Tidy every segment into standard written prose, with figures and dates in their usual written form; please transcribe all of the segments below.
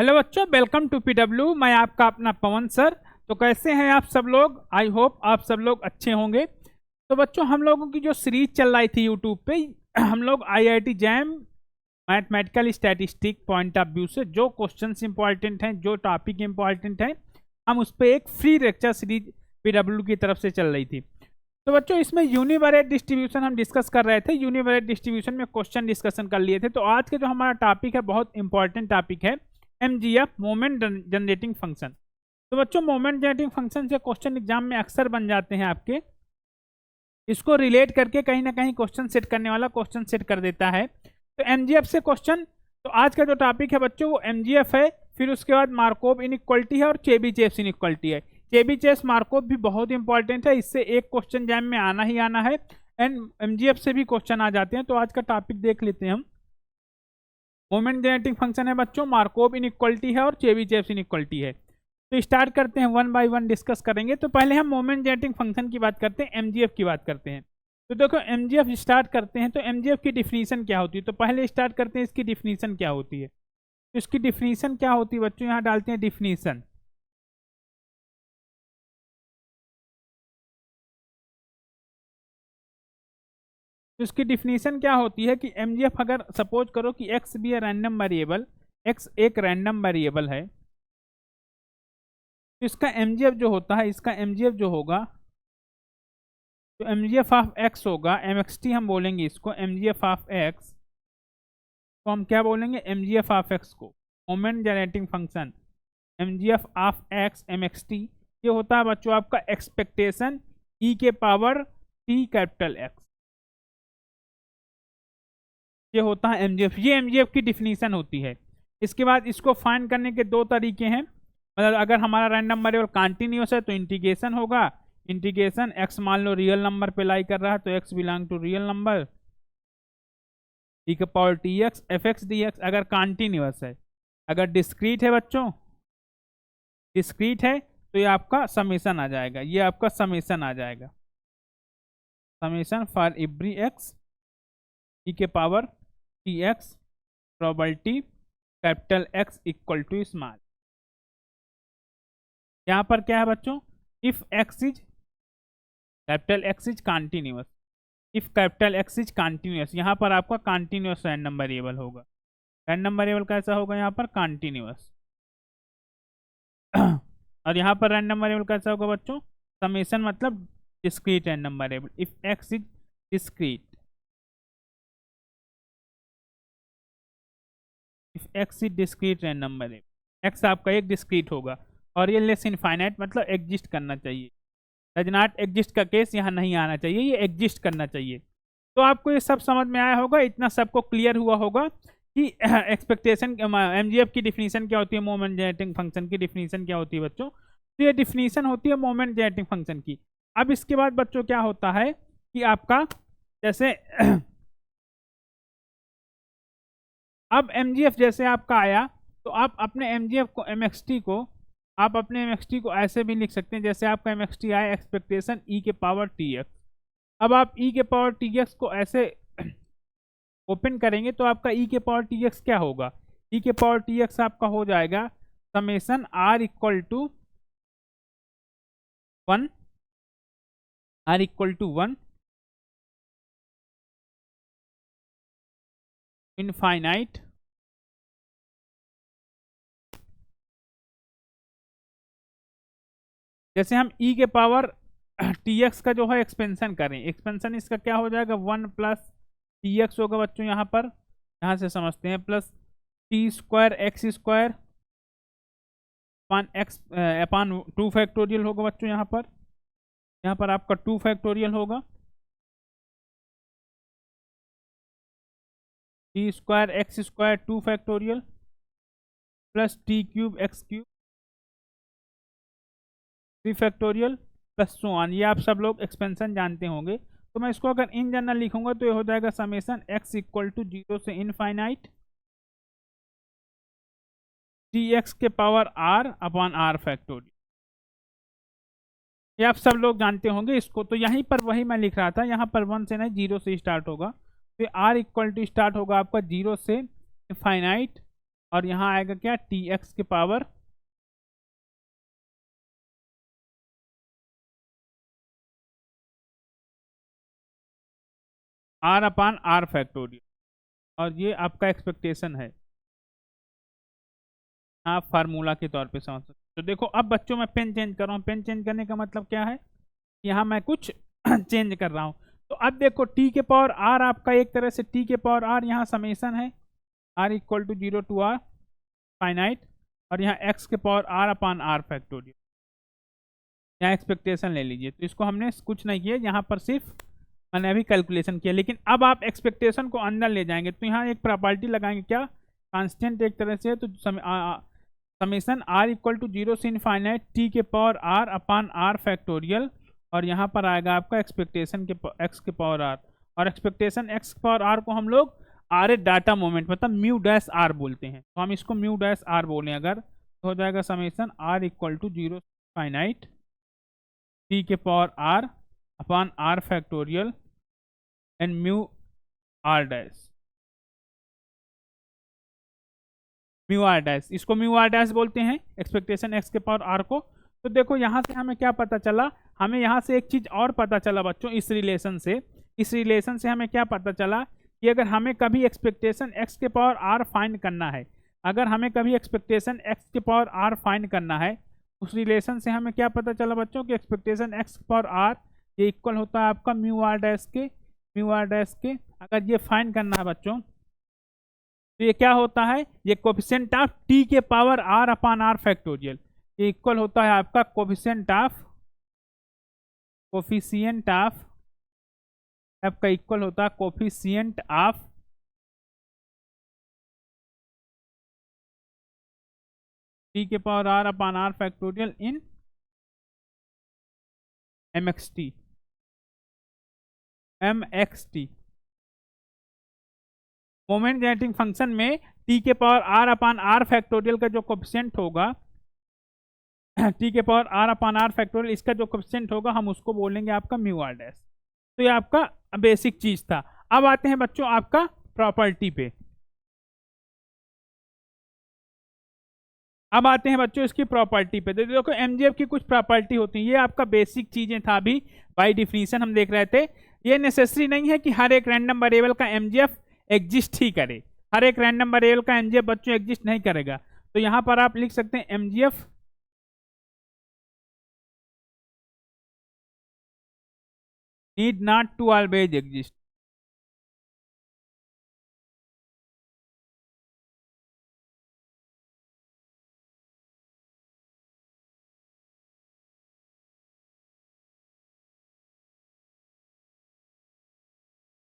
Hello बच्चों, welcome to PW. मैं आपका अपना पवन सर। तो कैसे हैं आप सब लोग? आई होप आप सब लोग अच्छे होंगे। तो बच्चों, हम लोगों की जो सीरीज चल रही थी यूट्यूब पे, हम लोग IIT jam mathematical statistic point of view से जो क्वेश्चंस इंपॉर्टेंट हैं, जो टॉपिक इंपॉर्टेंट हैं, हम उस पर एक फ्री लेक्चर सीरीज पीडब्ल्यू की तरफ से चल रही थी। तो बच्चों, इसमें यूनिवेरिएट डिस्ट्रीब्यूशन हम डिस्कस कर रहे थे। यूनिवेरिएट डिस्ट्रीब्यूशन में क्वेश्चन डिस्कशन कर लिए थे। तो आज के जो हमारा टॉपिक है, बहुत इंपॉर्टेंट टॉपिक है, एमजीएफ, मोमेंट जनरेटिंग फंक्शन। तो बच्चों, मोमेंट जनरेटिंग फंक्शन से क्वेश्चन एग्जाम में अक्सर बन जाते हैं आपके। इसको रिलेट करके कहीं ना कहीं क्वेश्चन सेट करने वाला क्वेश्चन सेट कर देता है। तो एमजीएफ से क्वेश्चन, तो आज का जो टॉपिक है बच्चों वो एमजीएफ है। फिर उसके बाद मार्कोव इनइक्वालिटी है और चेबीशेव इनइक्वालिटी है। चेबीशेव मार्कोव भी बहुत इंपॉर्टेंट है, इससे एक क्वेश्चन एग्जाम में आना ही आना है। एंड एमजीएफ से भी क्वेश्चन आ जाते हैं। तो आज का टॉपिक देख लेते हैं हम। मोमेंट जनरेटिंग फंक्शन है बच्चों, मार्कोव इनइक्वालिटी है और चेबीशेव इनइक्वालिटी है। तो स्टार्ट करते हैं, वन बाय वन डिस्कस करेंगे। तो पहले हम मोमेंट जनरेटिंग फंक्शन की बात करते हैं, एमजीएफ की बात करते हैं। तो देखो, एमजीएफ स्टार्ट करते हैं। तो एमजीएफ की डिफिनीशन क्या होती है? तो पहले स्टार्ट करते हैं इसकी डिफिनीशन क्या होती है। तो इसकी डिफिनीशन क्या होती है बच्चों, यहाँ डालते हैं डिफिनीशन। तो इसकी डिफिनीशन क्या होती है कि एमजीएफ, अगर सपोज करो कि एक्स भी है रैंडम वेरिएबल, एक्स एक रैंडम वेरिएबल है, तो इसका एमजीएफ जो होता है, इसका एमजीएफ जो होगा, तो एमजीएफ ऑफ एक्स होगा, एमएक्सटी हम बोलेंगे इसको, एमजीएफ ऑफ एक्स तो हम क्या बोलेंगे, एमजीएफ ऑफ एक्स को, moment generating function MGF of x MXT, ये होता है बच्चों आपका एक्सपेक्टेशन ई के पावर टी कैपिटल एक्स। ये होता है एमजीएफ, ये एमजीएफ की डिफिनीशन होती है। इसके बाद इसको फाइंड करने के दो तरीके हैं। मतलब अगर हमारा रैंडम वेरिएबल कंटिन्यूअस है तो इंटीग्रेशन होगा, इंटीग्रेशन एक्स मान लो रियल नंबर पे लाई कर रहा है तो X belong to real number E के power T X F X D X, अगर कंटिन्यूअस है। अगर डिस्क्रीट है बच्चों, डिस्क्रीट है तो ये आपका समेशन आ जाएगा, ये आपका समेशन आ जाएगा, summation for every X E के power T X probability capital X equal to small. यहां पर क्या है बच्चों, if X is capital X is continuous, if capital X is continuous, यहां पर आपका कंटिन्यूअस रैंडम वेरिएबल होगा। रैंडम वेरिएबल कैसा होगा यहाँ पर, कंटिन्यूअस। और यहाँ पर रैंडम वेरिएबल कैसा होगा बच्चों, समेशन मतलब discrete random variable, if X is discrete, if X is discrete random variable, x आपका एक डिस्क्रीट होगा और ये लेस इनफाइनाइट मतलब एग्जिस्ट करना चाहिए। डज नॉट एग्जिस्ट का केस यहाँ नहीं आना चाहिए, ये एग्जिस्ट करना चाहिए। तो आपको ये सब समझ में आया होगा, इतना सबको क्लियर हुआ होगा कि एक्सपेक्टेशन एमजीएफ की डिफिनीशन क्या होती है, मोमेंट जनरेटिंग फंक्शन की डिफिनीशन क्या होती है बच्चों। तो ये डिफिनीशन होती है मोमेंट जनरेटिंग फंक्शन की। अब इसके बाद बच्चों क्या होता है कि आपका जैसे अब एमजीएफ जैसे आपका आया, तो आप अपने एमजीएफ को एमएक्सटी को, आप अपने एमएक्सटी को ऐसे भी लिख सकते हैं जैसे आपका एमएक्सटी आया एक्सपेक्टेशन ई के पावर टी एक्स। अब आप ई के पावर टी एक्स को ऐसे ओपन करेंगे तो आपका ई के पावर टी एक्स क्या होगा, ई के पावर टी एक्स आपका हो जाएगा summation R equal to 1, R equal to 1 infinite जैसे हम ई के पावर टी एक्स का जो है एक्सपेंशन करें, एक्सपेंशन इसका क्या हो जाएगा, 1 प्लस टी एक्स होगा बच्चों यहाँ पर, यहाँ से समझते हैं, plus T square X square upon X upon 2 factorial होगा बच्चों यहाँ पर आपका 2 फैक्टोरियल होगा, T square X square 2 factorial plus T cube X cube 3 factorial plus so on. ये आप सब लोग एक्सपेंशन जानते होंगे। तो मैं इसको अगर इन जनरल लिखूंगा तो ये हो जाएगा समेशन एक्स इक्वल टू 0 से इनफाइनाइट टी एक्स के power R upon R factorial. ये आप सब लोग जानते होंगे इसको। तो यहीं पर वही मैं लिख रहा था, यहाँ पर 1 से नहीं 0 से स्टार्ट होगा। तो आर इक्वल टू स्टार्ट होगा आपका 0 से इनफाइनाइट और यहाँ आएगा क्या, टी एक्स के power R upon R factorial, और ये आपका एक्सपेक्टेशन है, आप फार्मूला के तौर पे समझ सकते। तो देखो अब बच्चों मैं पेन चेंज कर रहा हूँ, पेन चेंज करने का मतलब क्या है, यहाँ मैं कुछ चेंज कर रहा हूँ। तो अब देखो टी के पावर आर आपका एक तरह से टी के पावर आर यहाँ समेसन है, R equal to 0 to R finite, और यहाँ एक्स के power R upon R factorial, यहाँ एक्सपेक्टेशन ले लीजिए। तो इसको हमने कुछ नहीं किया, यहाँ पर सिर्फ मैंने अभी कैलकुलेशन किया, लेकिन अब आप एक्सपेक्टेशन को अंदर ले जाएंगे तो यहाँ एक प्रॉपर्टी लगाएंगे, क्या, कांस्टेंट एक तरह से, तो समेसन आर इक्वल टू 0 से इनफाइनाइट टी के power R upon R factorial, और यहाँ पर आएगा आपका एक्सपेक्टेशन के एक्स के पावर आर, और एक्सपेक्टेशन एक्स के पावर आर को हम लोग आर ए डाटा मोमेंट मतलब म्यू डैश आर बोलते हैं, तो हम इसको म्यू डैश आर बोलें अगर, तो हो जाएगा summation R equal to 0 finite T के power R upon R factorial and mu R dash, mu R dash, इसको म्यू आर डैश बोलते हैं एक्सपेक्टेशन एक्स के पावर आर को। तो देखो यहाँ से हमें क्या पता चला, हमें यहाँ से एक चीज और पता चला बच्चों, इस रिलेशन से हमें क्या पता चला कि अगर हमें कभी एक्सपेक्टेशन एक्स के पावर आर फाइंड करना है, अगर हमें कभी एक्सपेक्टेशन एक्स के पावर आर फाइंड करना है, उस रिलेशन से हमें क्या पता चला बच्चों कि एक्सपेक्टेशन एक्स के पावर आर ये इक्वल होता है आपका म्यू आर डैश के। अगर ये फाइंड करना है बच्चों तो ये क्या होता है, ये कोफिशिएंट ऑफ टी के power R upon R factorial, ये इक्वल होता है आपका कोफिशिएंट ऑफ आपका इक्वल होता है कोफिशिएंट ऑफ टी के power R upon R factorial in mxt moment generating function में टी के power R upon R factorial का जो कोफिशिएंट होगा, टी के power R upon R factorial इसका जो कोफिशिएंट होगा हम उसको बोलेंगे आपका म्यू आर डैश। तो ये आपका बेसिक चीज था। अब आते हैं बच्चों आपका प्रॉपर्टी पे, अब आते हैं बच्चों इसकी प्रॉपर्टी पे। देखो एमजीएफ की कुछ प्रॉपर्टी होती है, ये आपका बेसिक चीजें था, अभी बाय डिफिनीशन हम देख रहे थे। ये नेसेसरी नहीं है कि हर एक रैंडम वेरिएबल का एमजीएफ एग्जिस्ट ही करे, हर एक रैंडम वेरिएबल का एमजीएफ बच्चों एग्जिस्ट नहीं करेगा। तो यहां पर आप लिख सकते हैं MGF need not to always exist.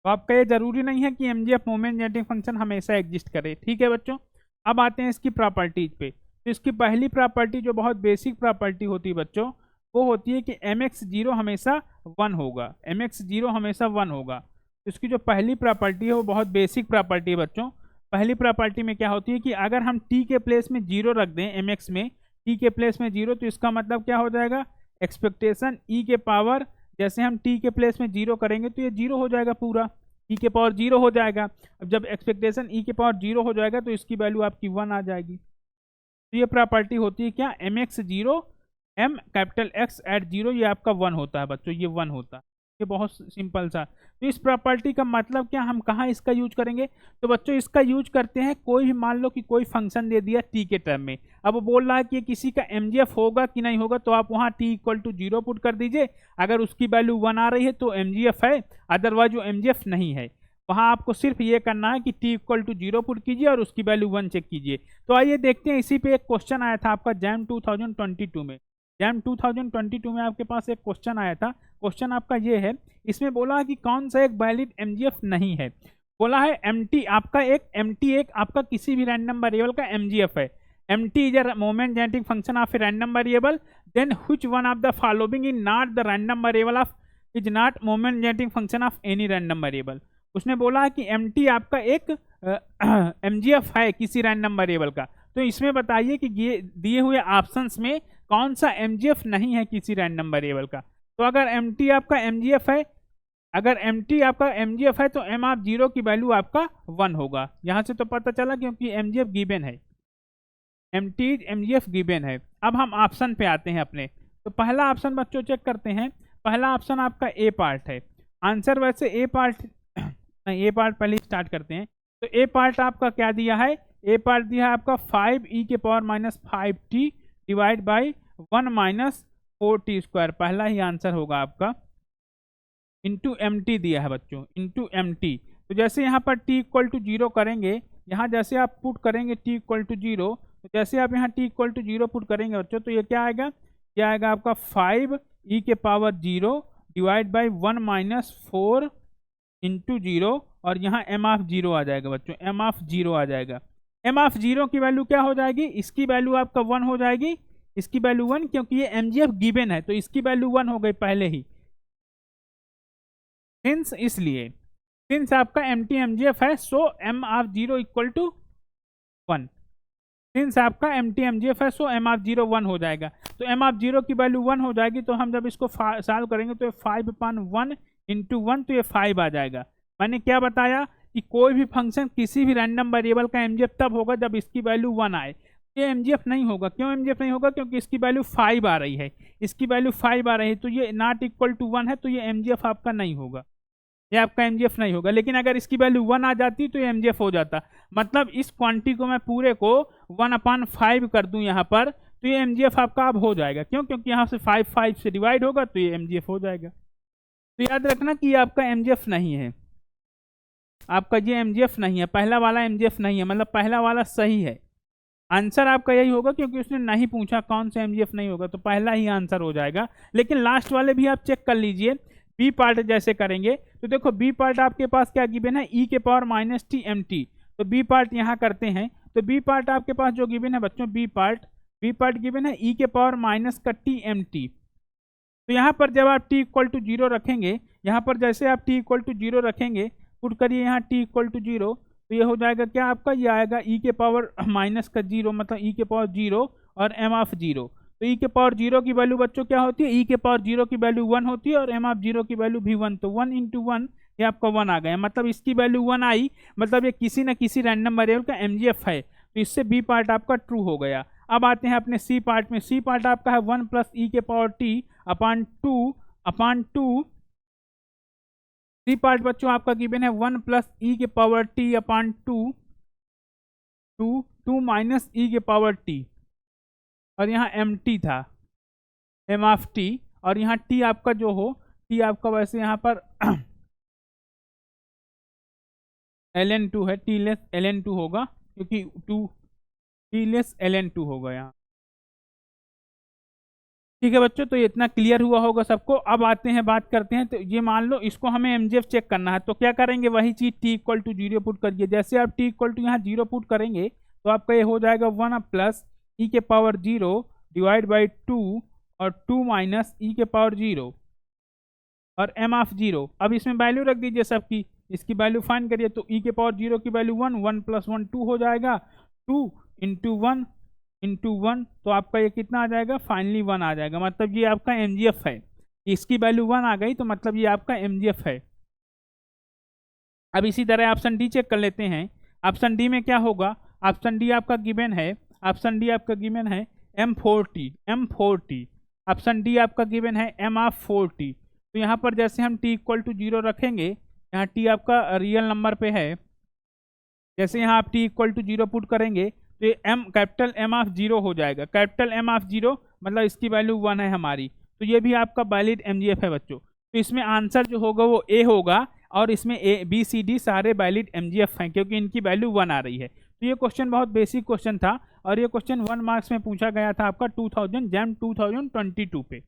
तो आपका ये जरूरी नहीं है कि एमजीएफ मोमेंट जेनरेटिंग फंक्शन हमेशा एग्जिस्ट करे, ठीक है बच्चों। अब आते हैं इसकी प्रॉपर्टीज पे। तो इसकी पहली प्रॉपर्टी जो बहुत बेसिक प्रॉपर्टी होती है बच्चों, वो होती है कि mx0 हमेशा 1 होगा, mx0 हमेशा 1 होगा। तो इसकी जो पहली प्रॉपर्टी है वो बहुत बेसिक प्रॉपर्टी है बच्चों। पहली प्रॉपर्टी में क्या होती है कि अगर हम t के प्लेस में 0 रख दें, mx में t के प्लेस में 0, तो इसका मतलब क्या हो जाएगा, एक्सपेक्टेशन e के पावर, जैसे हम t के प्लेस में 0 करेंगे तो ये 0 हो जाएगा, पूरा e के पावर 0 हो जाएगा। अब जब एक्सपेक्टेशन e के पावर 0 हो जाएगा तो इसकी वैल्यू आपकी 1 आ जाएगी। तो ये प्रॉपर्टी होती है क्या, mx0 m capital x eight 0, ये आपका 1 होता है बच्चों, ये 1 होता है। ये बहुत सिंपल सा। तो इस प्रॉपर्टी का मतलब क्या, हम कहाँ इसका यूज करेंगे, तो बच्चों इसका यूज करते हैं कोई भी, मान लो कि कोई फंक्शन दे दिया t के टर्म में, अब वो बोल रहा है कि किसी का mgf होगा कि नहीं होगा, तो आप वहाँ t इक्वल टू 0 पुट कर दीजिए। अगर उसकी वैल्यू 1 आ रही है तो mgf है, अदरवाइज वो mgf नहीं है। वहाँ आपको सिर्फ ये करना है कि t इक्वल टू 0 पुट कीजिए और उसकी वैल्यू 1 चेक कीजिए। तो आइए देखते हैं, इसी पे एक क्वेश्चन आया था आपका जैम 2022 में। जैम 2022 में आपके पास एक क्वेश्चन आया था। क्वेश्चन आपका ये है, इसमें बोला है कि कौन सा एक वैलिड एमजीएफ नहीं है। बोला है एमटी आपका एक आपका किसी भी रैंडम वेरिएबल का एमजीएफ है। MT is a moment generating function of a random variable, then which one of the following is not the random variable of, is not moment generating function of any random variable. उसने बोला है कि MT आपका एक MGF है किसी random variable का। तो इसमें बताइए कि ये दिए हुए ऑप्शंस में कौन सा एमजीएफ नहीं है किसी रैंडम वेरिएबल का। तो अगर एमटी आपका एमजीएफ है, अगर MT आपका MGF है तो M ऑफ 0 की वैल्यू आपका 1 होगा। यहाँ से तो पता चला क्योंकि MGF गिवन है, MT MGF गिवन है। अब हम ऑप्शन पे आते हैं अपने। तो पहला ऑप्शन बच्चों चेक करते हैं। पहला ऑप्शन आपका ए पार्ट है। आंसर वैसे ए पार्ट नहीं, ए पार्ट पहले स्टार्ट करते हैं। तो ए पार्ट आपका क्या दिया है? ए पार्ट दिया है आपका 5e⁻⁵t divide by 1 minus 4t²। पहला ही आंसर होगा आपका। इंटू MT दिया है बच्चों, इंटू MT। तो जैसे यहाँ पर t इक्वल टू 0 करेंगे, यहाँ जैसे आप पुट करेंगे t इक्वल टू 0, तो जैसे आप यहाँ t इक्वल टू 0 पुट करेंगे बच्चों, तो ये क्या आएगा? क्या आएगा आपका 5e⁻0 divide by 1 minus 4 into 0, और यहाँ m ऑफ 0 आ जाएगा बच्चों, m ऑफ 0 आ जाएगा। m ऑफ 0 की वैल्यू क्या हो जाएगी? इसकी वैल्यू आपका 1 हो जाएगी, इसकी वैल्यू 1, क्योंकि ये MGF गिवन है तो इसकी वैल्यू 1 हो गई पहले ही। सिंस इसलिए सिंस आपका MT MGF है, so m of 0 equal to 1। Since आपका MT MGF है, सो m ऑफ 0 1 हो जाएगा। तो m ऑफ 0 की वैल्यू 1 हो जाएगी, तो हम जब इसको सॉल्व करेंगे तो 5/1 इंटू 1, तो ये 5 आ जाएगा। मैंने क्या बताया कि कोई भी फंक्शन किसी भी रैंडम वेरिएबल का MGF तब होगा जब इसकी वैल्यू 1 आए। ये MGF नहीं होगा। क्यों MGF नहीं होगा? क्योंकि इसकी वैल्यू 5 आ रही है, इसकी वैल्यू 5 आ रही है, तो ये नॉट इक्वल टू 1 है, तो ये MGF आपका नहीं होगा, ये आपका MGF नहीं होगा। लेकिन अगर इसकी वैल्यू 1 आ जाती तो ये MGF हो जाता। मतलब इस क्वांटिटी को मैं पूरे को 1/5 कर दूं यहाँ पर, तो ये MGF आपका अब हो जाएगा। क्यों? क्योंकि यहाँ से 5 से डिवाइड होगा तो ये MGF हो जाएगा। तो याद रखना कि ये आपका MGF नहीं है, आपका ये MGF नहीं है, पहला वाला MGF नहीं है, मतलब पहला वाला सही है। आंसर आपका यही होगा, क्योंकि उसने नहीं पूछा कौन सा MGF नहीं होगा, तो पहला ही आंसर हो जाएगा। लेकिन लास्ट वाले भी आप चेक कर लीजिए। बी पार्ट जैसे करेंगे तो देखो, बी पार्ट आपके पास क्या गिवन है? e⁻−t MT। तो बी पार्ट यहाँ करते हैं। तो बी पार्ट आपके पास जो गिवन है बच्चों, बी पार्ट गिवन है e⁻−t MT। तो यहाँ पर जब आप t इक्वल टू 0 रखेंगे, यहाँ पर जैसे आप t इक्वल टू 0 रखेंगे, पुट करिए यहाँ t इक्वल टू 0, तो ये हो जाएगा क्या आपका? ये आएगा e⁻⁻0, मतलब e⁻0 और m ऑफ 0। तो e⁻0 की वैल्यू बच्चों क्या होती है? e⁻0 की वैल्यू 1 होती है, और m ऑफ 0 की वैल्यू भी 1। तो 1 इंटू 1, ये आपका 1 आ गया। मतलब इसकी वैल्यू 1 आई, मतलब ये किसी न किसी रैंडम वेरिएबल का MGF है। तो इससे बी पार्ट आपका ट्रू हो गया। अब आते हैं अपने सी पार्ट में। सी पार्ट आपका है 1 + e⁻t/2 सी पार्ट बच्चों आपका गिवन है 1 + e⁻t/2 2 माइनस e⁻t, और यहाँ MT था, m ऑफ t, और यहाँ t आपका जो हो, t आपका वैसे यहाँ पर ln2 है, t लेस ln2 होगा, क्योंकि t लेस ln2 होगा यहाँ। ठीक है बच्चों, तो ये इतना क्लियर हुआ होगा सबको। अब आते हैं, बात करते हैं। तो ये मान लो इसको हमें MGF चेक करना है, तो क्या करेंगे? वही चीज t इक्वल टू 0 पुट करिए। जैसे आप t इक्वल टू यहाँ 0 पुट करेंगे, तो आपका ये हो जाएगा 1 + e⁻0 डिवाइड बाई 2, और 2 माइनस e⁻0 और m ऑफ 0। अब इसमें वैल्यू रख दीजिए सबकी, इसकी वैल्यू फाइंड करिए। तो e⁻0 की वैल्यू 1, 1 + 1 2 हो जाएगा, 2 इंटू 1 इंटू 1, तो आपका ये कितना आ जाएगा? फाइनली 1 आ जाएगा। मतलब ये आपका MGF है। इसकी वैल्यू 1 आ गई, तो मतलब ये आपका MGF है। अब इसी तरह ऑप्शन डी चेक कर लेते हैं। ऑप्शन डी में क्या होगा? ऑप्शन डी आपका गिवन है, ऑप्शन डी आपका गिवन है m40। ऑप्शन डी आपका गिवन है m ऑफ 40। तो यहाँ पर जैसे हम t इक्वल टू 0 रखेंगे, यहाँ t आपका रियल नंबर पे है, जैसे यहाँ आप t इक्वल टू 0 पुट करेंगे, तो ये कैपिटल M ऑफ 0 हो जाएगा। कैपिटल M ऑफ 0 मतलब इसकी वैल्यू 1 है हमारी, तो ये भी आपका वैलिड MGF है बच्चों। तो इसमें आंसर जो होगा वो A होगा, और इसमें A B C D सारे वैलिड MGF हैं, क्योंकि इनकी वैल्यू 1 आ रही है। तो ये क्वेश्चन बहुत बेसिक क्वेश्चन था, और ये क्वेश्चन 1 मार्क्स में पूछा गया था आपका 2022 पे।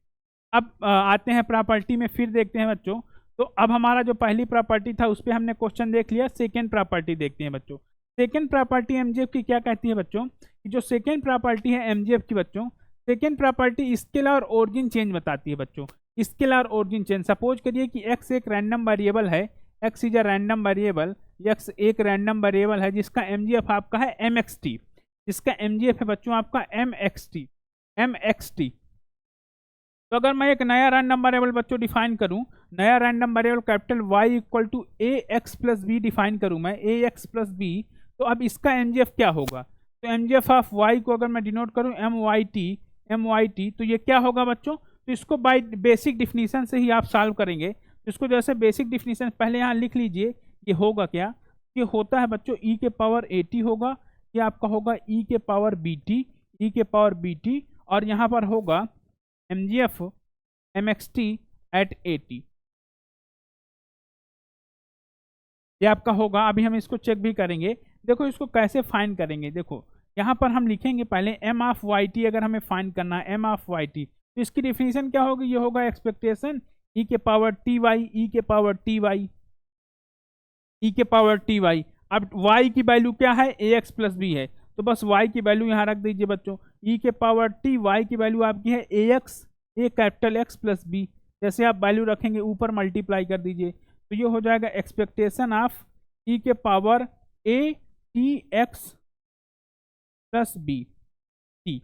अब आते हैं प्रॉपर्टी में, फिर देखते हैं बच्चों। तो अब हमारा जो पहली प्रॉपर्टी था उस पर हमने क्वेश्चन देख लिया। सेकेंड प्रॉपर्टी देखते हैं बच्चों। सेकेंड प्रॉपर्टी MGF की क्या कहती है बच्चों? कि जो सेकेंड प्रॉपर्टी है MGF की बच्चों, सेकेंड प्रॉपर्टी स्केलर और ओरिजिन चेंज बताती है बच्चों। स्केलर और ओरिजिन चेंज, सपोज करिए कि x एक रैंडम वेरिएबल है, x is a random variable, x एक रैंडम वेरिएबल है जिसका MGF आपका है mxt, जिसका MGF है बच्चों आपका mxt। तो अगर मैं एक नया रैंडम वेरिएबल बच्चों डिफाइन करूं, नया random variable capital Y equal to A X plus B define करूँ मैं, ए एक्स प्लस बी, तो अब इसका एमजीएफ क्या होगा? तो एमजीएफ ऑफ वाई को अगर मैं डिनोट करूँ एम वाई टी, तो ये क्या होगा बच्चों? तो इसको बाय बेसिक डिफिनीशन से ही आप सॉल्व करेंगे। तो इसको जैसे बेसिक डिफिनीशन पहले यहाँ लिख लीजिए, ये होगा क्या? ये होता है बच्चों ई के पावर ए टी होगा, ये आपका होगा ई के पावर बी टी, ई के पावर बी टी, और यहाँ पर होगा M G F M X T at A T, ये आपका होगा। अभी हम इसको चेक भी करेंगे। देखो इसको कैसे फाइंड करेंगे, देखो यहाँ पर हम लिखेंगे पहले एम ऑफ वाई टी, अगर हमें फाइंड करना है एम ऑफ वाई टी, तो इसकी डिफिनीशन क्या होगी? ये होगा एक्सपेक्टेशन ई के पावर टी वाई, ई के पावर टी वाई, ई के पावर टी वाई। अब y की वैल्यू क्या है? ए एक्स प्लस बी है, तो बस y की वैल्यू यहाँ रख दीजिए बच्चों, ई के पावर टी, y की वैल्यू आपकी है ए एक्स, ए कैपिटल एक्स प्लस बी, जैसे आप वैल्यू रखेंगे ऊपर मल्टीप्लाई कर दीजिए, तो ये हो जाएगा एक्सपेक्टेशन ऑफ ई के power A T X plus B T.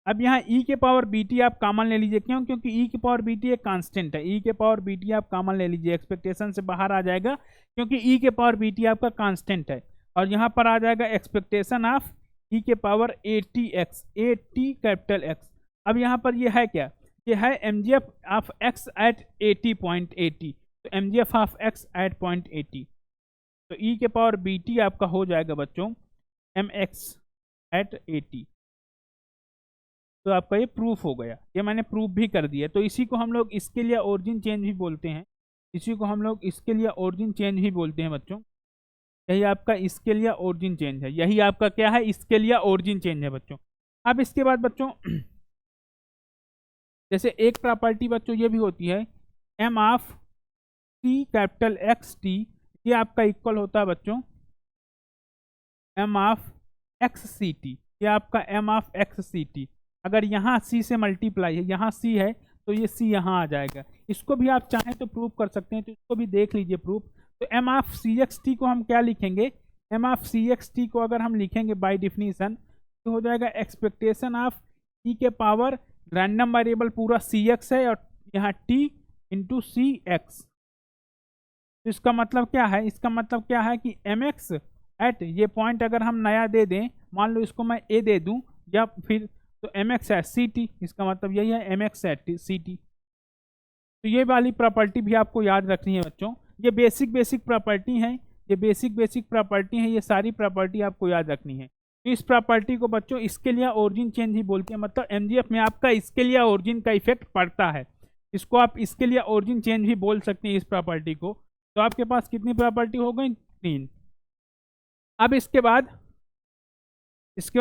अब यहाँ ई के पावर बी टी आप कॉमन ले लीजिए, क्यों? क्योंकि ई के पावर बी टी एक कांस्टेंट है, ई के पावर बी टी आप कॉमन ले लीजिए, एक्सपेक्टेशन से बाहर आ जाएगा, क्योंकि ई के पावर बी टी आपका कांस्टेंट है, और यहाँ पर आ जाएगा एक्सपेक्टेशन ऑफ ई के power A T X, A T capital X. अब यहाँ पर ये है क्या? ये है M G F of X at A T point A T, तो M G F of X at point A T, तो ई के पावर बी टी आपका हो जाएगा बच्चों M X at A T. तो आपका ये प्रूफ हो गया, ये मैंने प्रूफ भी कर दिया। तो इसी को हम लोग इसके लिए ओरिजिन चेंज भी बोलते हैं, इसी को हम लोग इसके लिए ओरिजिन चेंज भी बोलते हैं बच्चों। यही आपका इसके लिए ओरिजिन चेंज है, यही आपका क्या है? इसके लिए ओरिजिन चेंज है बच्चों। अब इसके बाद बच्चों जैसे एक प्रॉपर्टी बच्चों ये भी होती है M of C capital X T, ये आपका इक्वल होता है बच्चों M of X C T, ये आपका M of X C T. अगर यहाँ सी से मल्टीप्लाई है, यहाँ सी है, तो ये सी यहाँ आ जाएगा। इसको भी आप चाहें तो प्रूव कर सकते हैं, तो इसको भी देख लीजिए प्रूफ। तो M of C X T को हम क्या लिखेंगे? M of C X T को अगर हम लिखेंगे बाय डिफिनीशन, तो हो जाएगा एक्सपेक्टेशन ऑफ ई के पावर रैंडम वेरिएबल पूरा सी एक्स है, और यहाँ टी इंटू सी एक्स। तो इसका मतलब क्या है? इसका मतलब क्या है कि एम एक्स एट ये पॉइंट अगर हम नया दे दें, मान लो इसको मैं ए दे दूं, या फिर तो M X at C T, इसका मतलब यही है M X at C T. तो ये वाली प्रॉपर्टी भी आपको याद रखनी है बच्चों, ये बेसिक प्रॉपर्टी है, ये बेसिक प्रॉपर्टी है, ये सारी प्रॉपर्टी आपको याद रखनी है। तो इस प्रॉपर्टी को बच्चों इसके लिए ओरिजिन चेंज ही बोलते हैं, मतलब एमजीएफ में आपका इसके लिए ओरिजिन का इफेक्ट पड़ता है, इसको आप इसके लिए ओरिजिन चेंज भी बोल सकते हैं इस प्रॉपर्टी को। तो आपके पास कितनी प्रॉपर्टी हो गई? 3। अब इसके बाद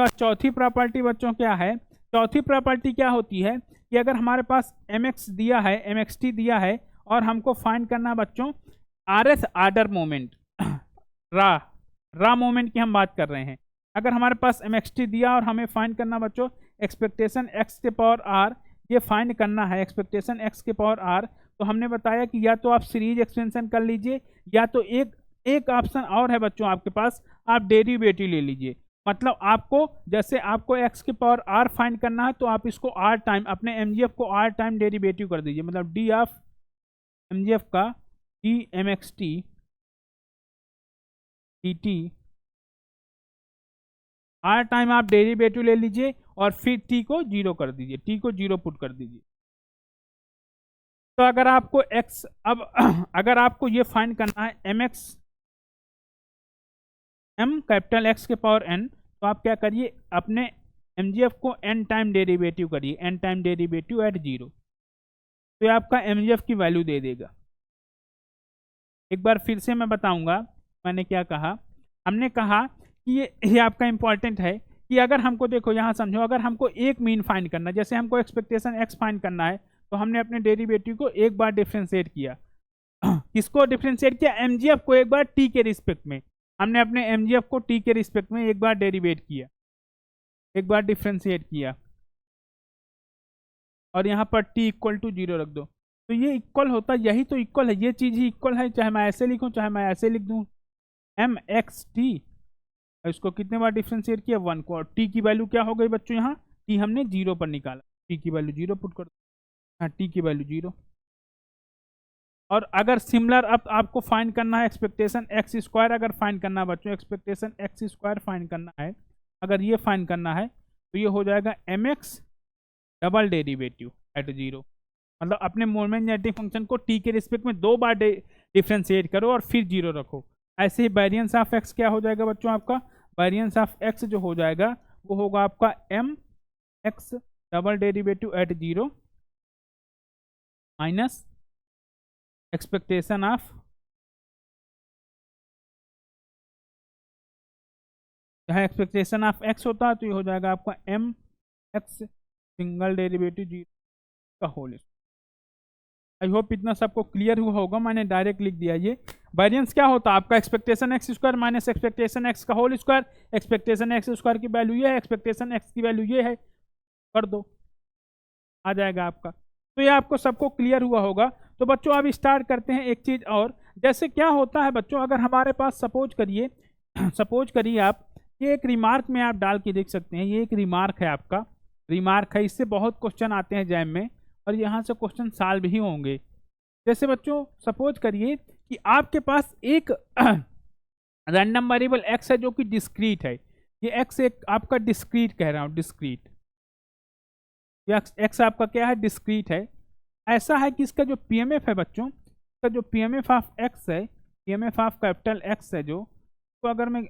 चौथी प्रॉपर्टी बच्चों क्या है? चौथी प्रॉपर्टी क्या होती है कि अगर हमारे पास mx दिया है, mxt दिया है, और हमको फाइंड करना बच्चों RS आर्डर मोमेंट, रा मोमेंट की हम बात कर रहे हैं। अगर हमारे पास mxt दिया और हमें फाइंड करना बच्चों एक्सपेक्टेशन x के पावर r, ये फाइंड करना है एक्सपेक्टेशन x के पावर r, तो हमने बताया कि या तो आप सीरीज एक्सपेंशन कर लीजिए, या तो एक ऑप्शन और है बच्चों आपके पास, आप डेरिवेटिव ले लीजिए। मतलब आपको जैसे आपको x के पावर r फाइंड करना है, तो आप इसको r टाइम अपने mgf को r टाइम डेरिवेटिव कर दीजिए, मतलब d ऑफ mgf का d mxt dt r time आप डेरिवेटिव ले लीजिए, और फिर t को 0 कर दीजिए, t को 0 पुट कर दीजिए। तो अगर आपको x, अब अगर आपको ये फाइंड करना है mx m कैपिटल x के पावर n, तो आप क्या करिए? अपने mgf को n टाइम डेरिवेटिव करिए, n टाइम डेरिवेटिव एट 0, तो ये आपका mgf की वैल्यू दे देगा। एक बार फिर से मैं बताऊंगा मैंने क्या कहा। हमने कहा कि ये आपका इंपॉर्टेंट है कि अगर हमको देखो यहाँ समझो, अगर हमको एक मीन फाइंड करना है, जैसे हमको एक्सपेक्टेशन x फाइंड करना है, तो हमने अपने डेरिवेटिव को एक बार डिफ्रेंशिएट किया। किसको डिफ्रेंशिएट किया? mgf को एक बार t के रिस्पेक्ट में, हमने अपने mgf को t के रिस्पेक्ट में एक बार डेरिवेट किया, एक बार डिफ्रेंशिएट किया, और यहाँ पर t इक्वल टू 0 रख दो, तो ये इक्वल होता, यही तो इक्वल है, ये चीज़ ही इक्वल है, चाहे मैं ऐसे लिखूँ चाहे मैं ऐसे लिख दूँ। एम एक्स टी, इसको कितने बार डिफ्रेंशिएट किया? 1 को, और t की वैल्यू क्या हो गई बच्चों? यहाँ t हमने 0 पर निकाला, t की वैल्यू 0 पुट कर दो, हाँ t की वैल्यू 0। और अगर सिमिलर अब आपको फाइंड करना है एक्सपेक्टेशन एक्स स्क्वायर, अगर फाइंड करना है बच्चों एक्सपेक्टेशन एक्स स्क्वायर फाइंड करना है, अगर ये फाइंड करना है तो ये हो जाएगा M X double derivative at zero. मतलब अपने मोमेंट जेनेटिक फंक्शन को टी के रिस्पेक्ट में 2 बार डिफ्रेंशिएट करो और फिर जीरो रखो। ऐसे ही वेरिएंस ऑफ एक्स क्या हो जाएगा बच्चों, आपका वेरिएंस ऑफ एक्स जो हो जाएगा वो होगा आपका M X double derivative at zero minus expectation of जहाँ एक्सपेक्टेशन ऑफ एक्स होता है तो ये हो जाएगा आपका M X single derivative zero का होल। आई होप इतना सबको क्लियर हुआ होगा, मैंने डायरेक्ट लिख दिया। ये वेरिएंस क्या होता है आपका expectation X square minus expectation X का whole square. Expectation X square की वैल्यू ये है, एक्सपेक्टेशन एक्स की वैल्यू ये है, कर दो आ जाएगा आपका। तो ये आपको सबको क्लियर हुआ होगा। तो बच्चों अब स्टार्ट करते हैं एक चीज़ और। जैसे क्या होता है बच्चों, अगर हमारे पास सपोज करिए आप ये एक रिमार्क में आप डाल के देख सकते हैं, ये एक रिमार्क है आपका, रिमार्क है, इससे बहुत क्वेश्चन आते हैं जैम में और यहाँ से क्वेश्चन सॉल्व भी होंगे। जैसे बच्चों सपोज करिए कि आपके पास एक रैंडम वेरिएबल एक्स है जो कि डिस्क्रीट है। ये एक्स एक आपका डिस्क्रीट कह रहा हूँ, डिस्क्रीट एक्स आपका क्या है, डिस्क्रीट है। ऐसा है कि इसका जो पीएमएफ है बच्चों, इसका जो पीएमएफ ऑफ एक्स है, पीएमएफ ऑफ कैपिटल एक्स है जो, तो अगर मैं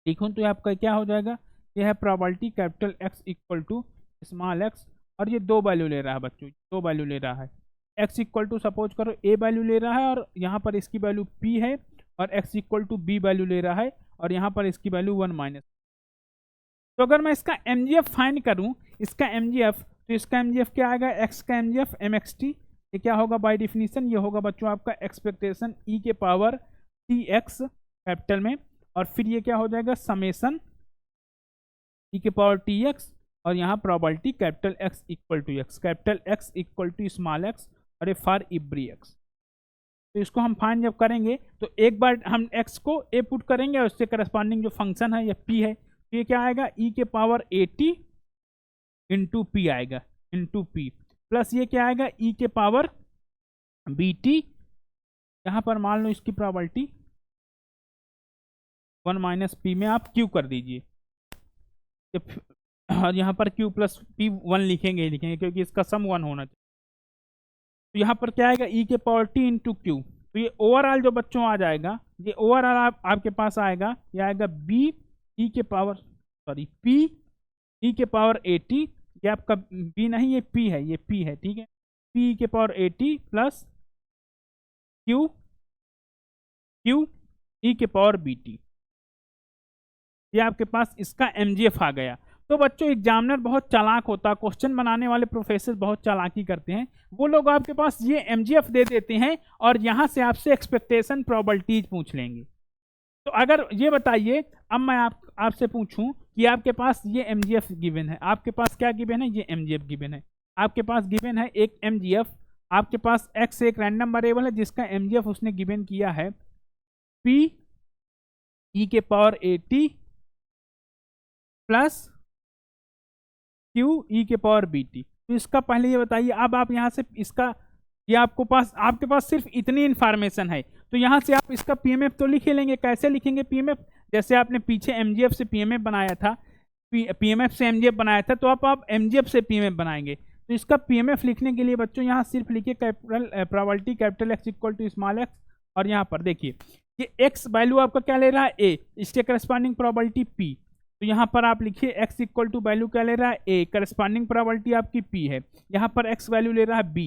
लिखूं तो आपका क्या हो जाएगा, यह है probability capital X equal to small X, और ये 2 वैल्यू ले रहा है बच्चों, 2 वैल्यू ले रहा है। एक्स इक्वल टू सपोज करो ए वैल्यू ले रहा है और यहाँ पर इसकी वैल्यू पी है, और X equal to B value ले रहा है और यहाँ पर इसकी वैल्यू 1 माइनस। तो अगर मैं इसका एमजीएफ फाइंड करूँ, इसका एमजीएफ, तो इसका एमजीएफ क्या आएगा, एक्स का एमजीएफ एम एक्स टी, ये क्या होगा बाय डिफिनीशन, ये होगा बच्चों आपका एक्सपेक्टेशन ई के पावर टी एक्स कैपिटल में, और फिर ये क्या हो जाएगा समेसन ई के पावर टी एक्स, और यहाँ probability capital X equal to X, capital X equal to small X, और ये फॉर एवरी एक्स। तो इसको हम फाइंड जब करेंगे तो एक बार हम एक्स को ए पुट करेंगे और उससे करस्पॉन्डिंग जो फंक्शन है ये पी है, तो ये क्या आएगा ई के power A T into P आएगा, इंटू पी, प्लस ये क्या आएगा ई के पावर बी टी, यहाँ पर मान लो इसकी प्रोबेबिलिटी 1 माइनस पी में आप क्यू कर दीजिए, और यहाँ पर क्यू प्लस पी 1 लिखेंगे क्योंकि इसका सम 1 होना चाहिए। तो यहाँ पर क्या आएगा ई के पावर टी इंटू क्यू, तो ये ओवरऑल जो बच्चों आ जाएगा, ये ओवरऑल आपके पास आएगा, ये आएगा बी ई के पावर सॉरी पी ई के पावर ए टी, ये आपका बी नहीं ये पी है, ये पी है, ठीक है, पी ई के power A T plus Q Q E के पावर बी टी, ये आपके पास इसका एमजीएफ आ गया। तो बच्चों एग्जामिनर बहुत चालाक होता है, क्वेश्चन बनाने वाले प्रोफेसर बहुत चालाकी करते हैं, वो लोग आपके पास ये एमजीएफ दे देते हैं और यहाँ से आपसे एक्सपेक्टेशन प्रोबेबिलिटीज पूछ लेंगे। तो अगर ये बताइए, अब मैं आपसे पूछूं कि आपके पास ये एमजीएफ गिवन है, आपके पास क्या गिवन है, ये एमजीएफ गिवन है, आपके पास गिवन है एक एमजीएफ, आपके पास एक्स एक रैंडम वेरिएबल है जिसका एमजीएफ उसने गिवन किया है पी ई के power A T plus Q E के पावर बी टी। तो इसका पहले ये बताइए, अब आप यहाँ से इसका, ये आपके पास सिर्फ इतनी इंफॉर्मेशन है, तो यहाँ से आप इसका पीएमएफ तो लिख लेंगे। कैसे लिखेंगे पीएमएफ, जैसे आपने पीछे एमजीएफ से पीएमएफ बनाया था, पीएमएफ से एमजीएफ बनाया था, तो आप एमजीएफ से पीएमएफ बनाएंगे। तो इसका पीएमएफ लिखने के लिए बच्चों यहाँ सिर्फ लिखिए capital probability capital X equal to small X, और यहाँ पर देखिए ये एक्स वैल्यू आपका क्या ले रहा है ए, इसके करस्पॉन्डिंग प्रोबेबिलिटी पी, तो यहाँ पर आप लिखिए x इक्वल टू वैल्यू क्या ले रहा है a, करस्पॉन्डिंग प्रोबेबिलिटी आपकी p है, यहाँ पर x वैल्यू ले रहा है b,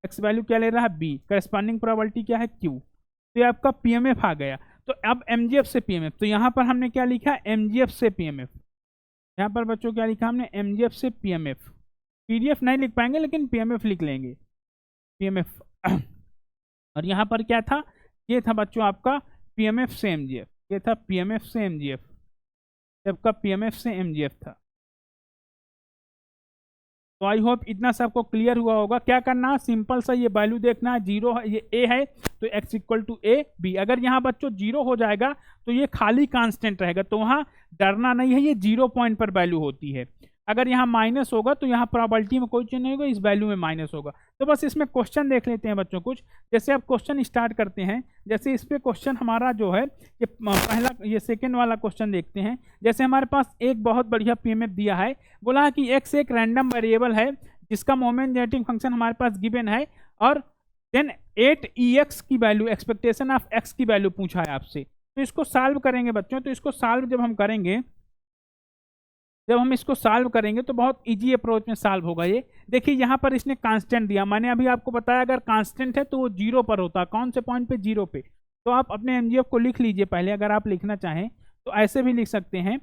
x वैल्यू क्या ले रहा है b, करस्पॉन्डिंग प्रोबेबिलिटी क्या है q, तो ये आपका pmf आ गया। तो अब mgf से pmf, तो यहाँ पर हमने क्या लिखा mgf से pmf, यहाँ पर बच्चों क्या लिखा हमने mgf से pmf, pdf नहीं लिख पाएंगे लेकिन pmf लिख लेंगे pmf और यहाँ पर क्या था, ये था बच्चों आपका pmf से mgf, ये था pmf से mgf, जबकि पीएमएफ से एमजीएफ था। तो आई होप इतना सबको क्लियर हुआ होगा। क्या करना है, सिंपल सा ये वैल्यू देखना है, 0 है, ये ए है तो x equal to A B, अगर यहाँ बच्चों 0 हो जाएगा तो ये खाली कांस्टेंट रहेगा, तो वहाँ डरना नहीं है, ये 0 पॉइंट पर वैल्यू होती है। अगर यहाँ माइनस होगा तो यहाँ प्रोबेबिलिटी में कोई चेंज नहीं होगा, इस वैल्यू में माइनस होगा। तो बस इसमें क्वेश्चन देख लेते हैं बच्चों कुछ। जैसे आप क्वेश्चन स्टार्ट करते हैं, जैसे इस पे क्वेश्चन हमारा जो है ये पहला, ये सेकेंड वाला क्वेश्चन देखते हैं। जैसे हमारे पास एक बहुत बढ़िया पीएमएफ दिया है, बोला है कि एक्स एक रैंडम वेरिएबल है जिसका मोमेंट जनरेटिंग फंक्शन हमारे पास गिवन है, और देन 8 की वैल्यू, एक्सपेक्टेशन ऑफ एक्स की वैल्यू पूछा है आपसे। तो इसको सॉल्व करेंगे बच्चों। तो इसको सॉल्व जब हम करेंगे, जब हम इसको सॉल्व करेंगे तो बहुत इजी अप्रोच में सॉल्व होगा ये। देखिए यहाँ पर इसने कांस्टेंट दिया, मैंने अभी आपको बताया अगर कांस्टेंट है तो वो 0 पर होता है। कौन से पॉइंट पे? 0 पे। तो आप अपने एमजीएफ को लिख लीजिए पहले, अगर आप लिखना चाहें तो ऐसे भी लिख सकते हैं।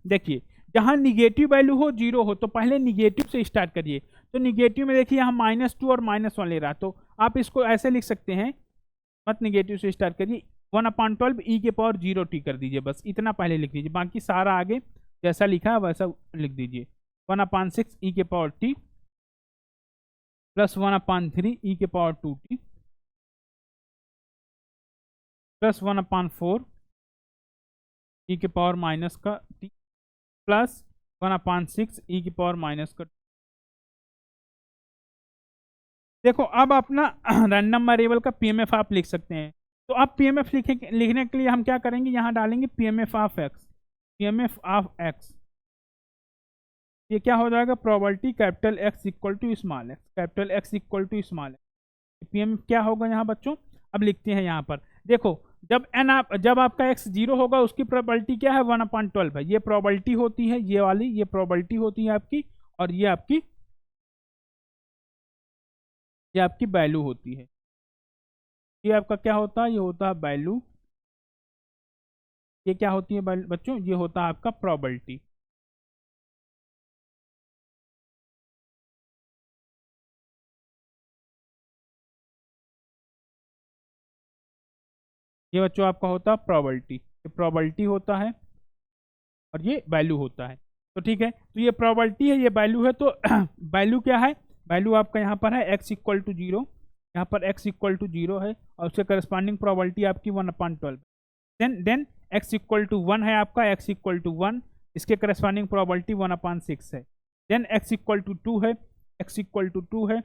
देखिए जहाँ निगेटिव वैल्यू हो, 0 हो, तो पहले निगेटिव से स्टार्ट करिए। तो निगेटिव में देखिए यहाँ -2 और -1 ले रहा है, तो आप इसको ऐसे लिख सकते हैं, मत निगेटिव से स्टार्ट करिए, 1/12 e⁻0t कर दीजिए। बस इतना पहले लिख लीजिए, बाकी सारा आगे जैसा लिखा है वैसा लिख दीजिए। 1/6 e⁻t plus 1/3 e⁻2t plus 1/4 e⁻t plus 1/6 e⁻। देखो अब अपना रैंडम वेरिएबल का पीएमएफ आप लिख सकते हैं। तो अब पीएमएफ लिखने के लिए हम क्या करेंगे, यहाँ डालेंगे PMF of X. PMF of X ये क्या हो जाएगा, probability capital X equal to small X, capital X equal to small X. PMF क्या होगा यहाँ बच्चों, अब लिखते हैं यहाँ पर। देखो जब आपका एक्स 0 होगा उसकी प्रोबेबिलिटी क्या है, 1/12 है। ये प्रोबेबिलिटी होती है, ये वाली, ये प्रोबेबिलिटी होती है आपकी, और ये आपकी वैल्यू होती है। ये आपका क्या होता है, ये होता है वैल्यू। ये क्या होती है बच्चों, ये होता है आपका प्रोबेबिलिटी। ये बच्चों आपका होता है प्रोबेबिलिटी। ये प्रोबेबिलिटी होता है और ये वैल्यू होता है। तो ठीक है, तो ये प्रोबेबिलिटी है, ये वैल्यू है। तो वैल्यू क्या है, वैल्यू आपका यहाँ पर है x इक्वल टू 0, यहाँ पर x इक्वल टू 0 है, और उसके करस्पॉन्डिंग प्रोबेबिलिटी आपकी 1/12। देन x इक्वल टू 1 है आपका, x इक्वल टू 1, इसके करस्पॉन्डिंग प्रोबेबिलिटी 1/6 है। देन x इक्वल टू 2 है, x इक्वल टू 2 है,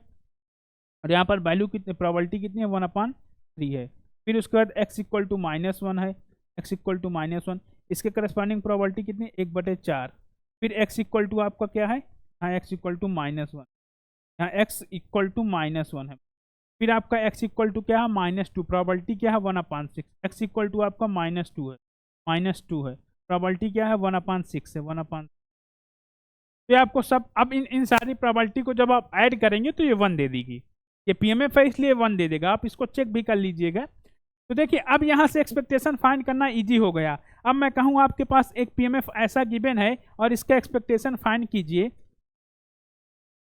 और यहाँ पर वैल्यू कितनी, प्रोबेबिलिटी कितनी है, 1/3 है। फिर उसके बाद x इक्वल टू -1 है, x इक्वल टू -1, इसके करस्पॉन्डिंग प्रोबेबिलिटी कितनी, 1/4। फिर x इक्वल टू आपका क्या है, यहाँ x इक्वल टू -1, यहाँ x इक्वल टू -1 है। फिर आपका x इक्वल टू क्या है, -2, प्रोबेबिलिटी क्या है, 1/6। x इक्वल टू आपका -2 है, प्रोबेबिलिटी क्या है, 1/6 है, 1/। तो आपको सब, अब इन सारी प्रोबेबिलिटी को जब आप ऐड करेंगे तो ये 1 दे देगी। ये पीएमएफ है इसलिए 1 दे देगा, आप इसको चेक भी कर लीजिएगा। तो देखिए अब यहाँ से एक्सपेक्टेशन फाइंड करना इजी हो गया। अब मैं कहूँ आपके पास एक पीएमएफ ऐसा गिवन है और इसका एक्सपेक्टेशन फाइंड कीजिए।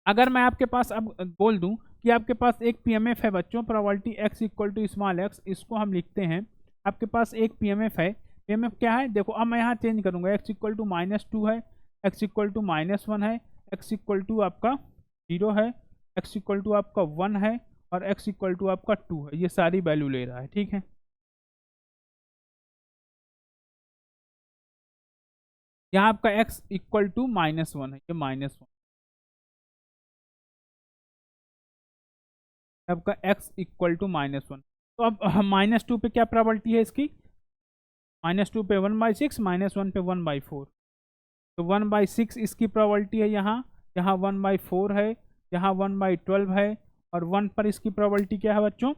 अगर मैं आपके पास अब बोल दूं कि आपके पास एक पीएमएफ है बच्चों, probability x equal to small X, इसको हम लिखते हैं आपके पास एक पीएमएफ है। पीएमएफ क्या है, देखो अब मैं यहाँ चेंज करूँगा, x इक्वल टू -2 है, x इक्वल टू -1 है, x इक्वल टू आपका 0 है, x इक्वल टू आपका 1 है, और x इक्वल टू आपका 2 है। ये सारी वैल्यू ले रहा है, ठीक है। यहाँ आपका x इक्वल टू -1 है, ये -1, आपका x इक्वल टू -1। तो अब -2 पे क्या प्रोबेबिलिटी है इसकी, -2 पे 1/6, -1 पे 1/4, तो 1/6 इसकी प्रोबेबिलिटी है यहाँ, यहाँ 1/4 है, यहाँ 1/12 है, और 1 पर इसकी प्रोबेबिलिटी क्या है बच्चों,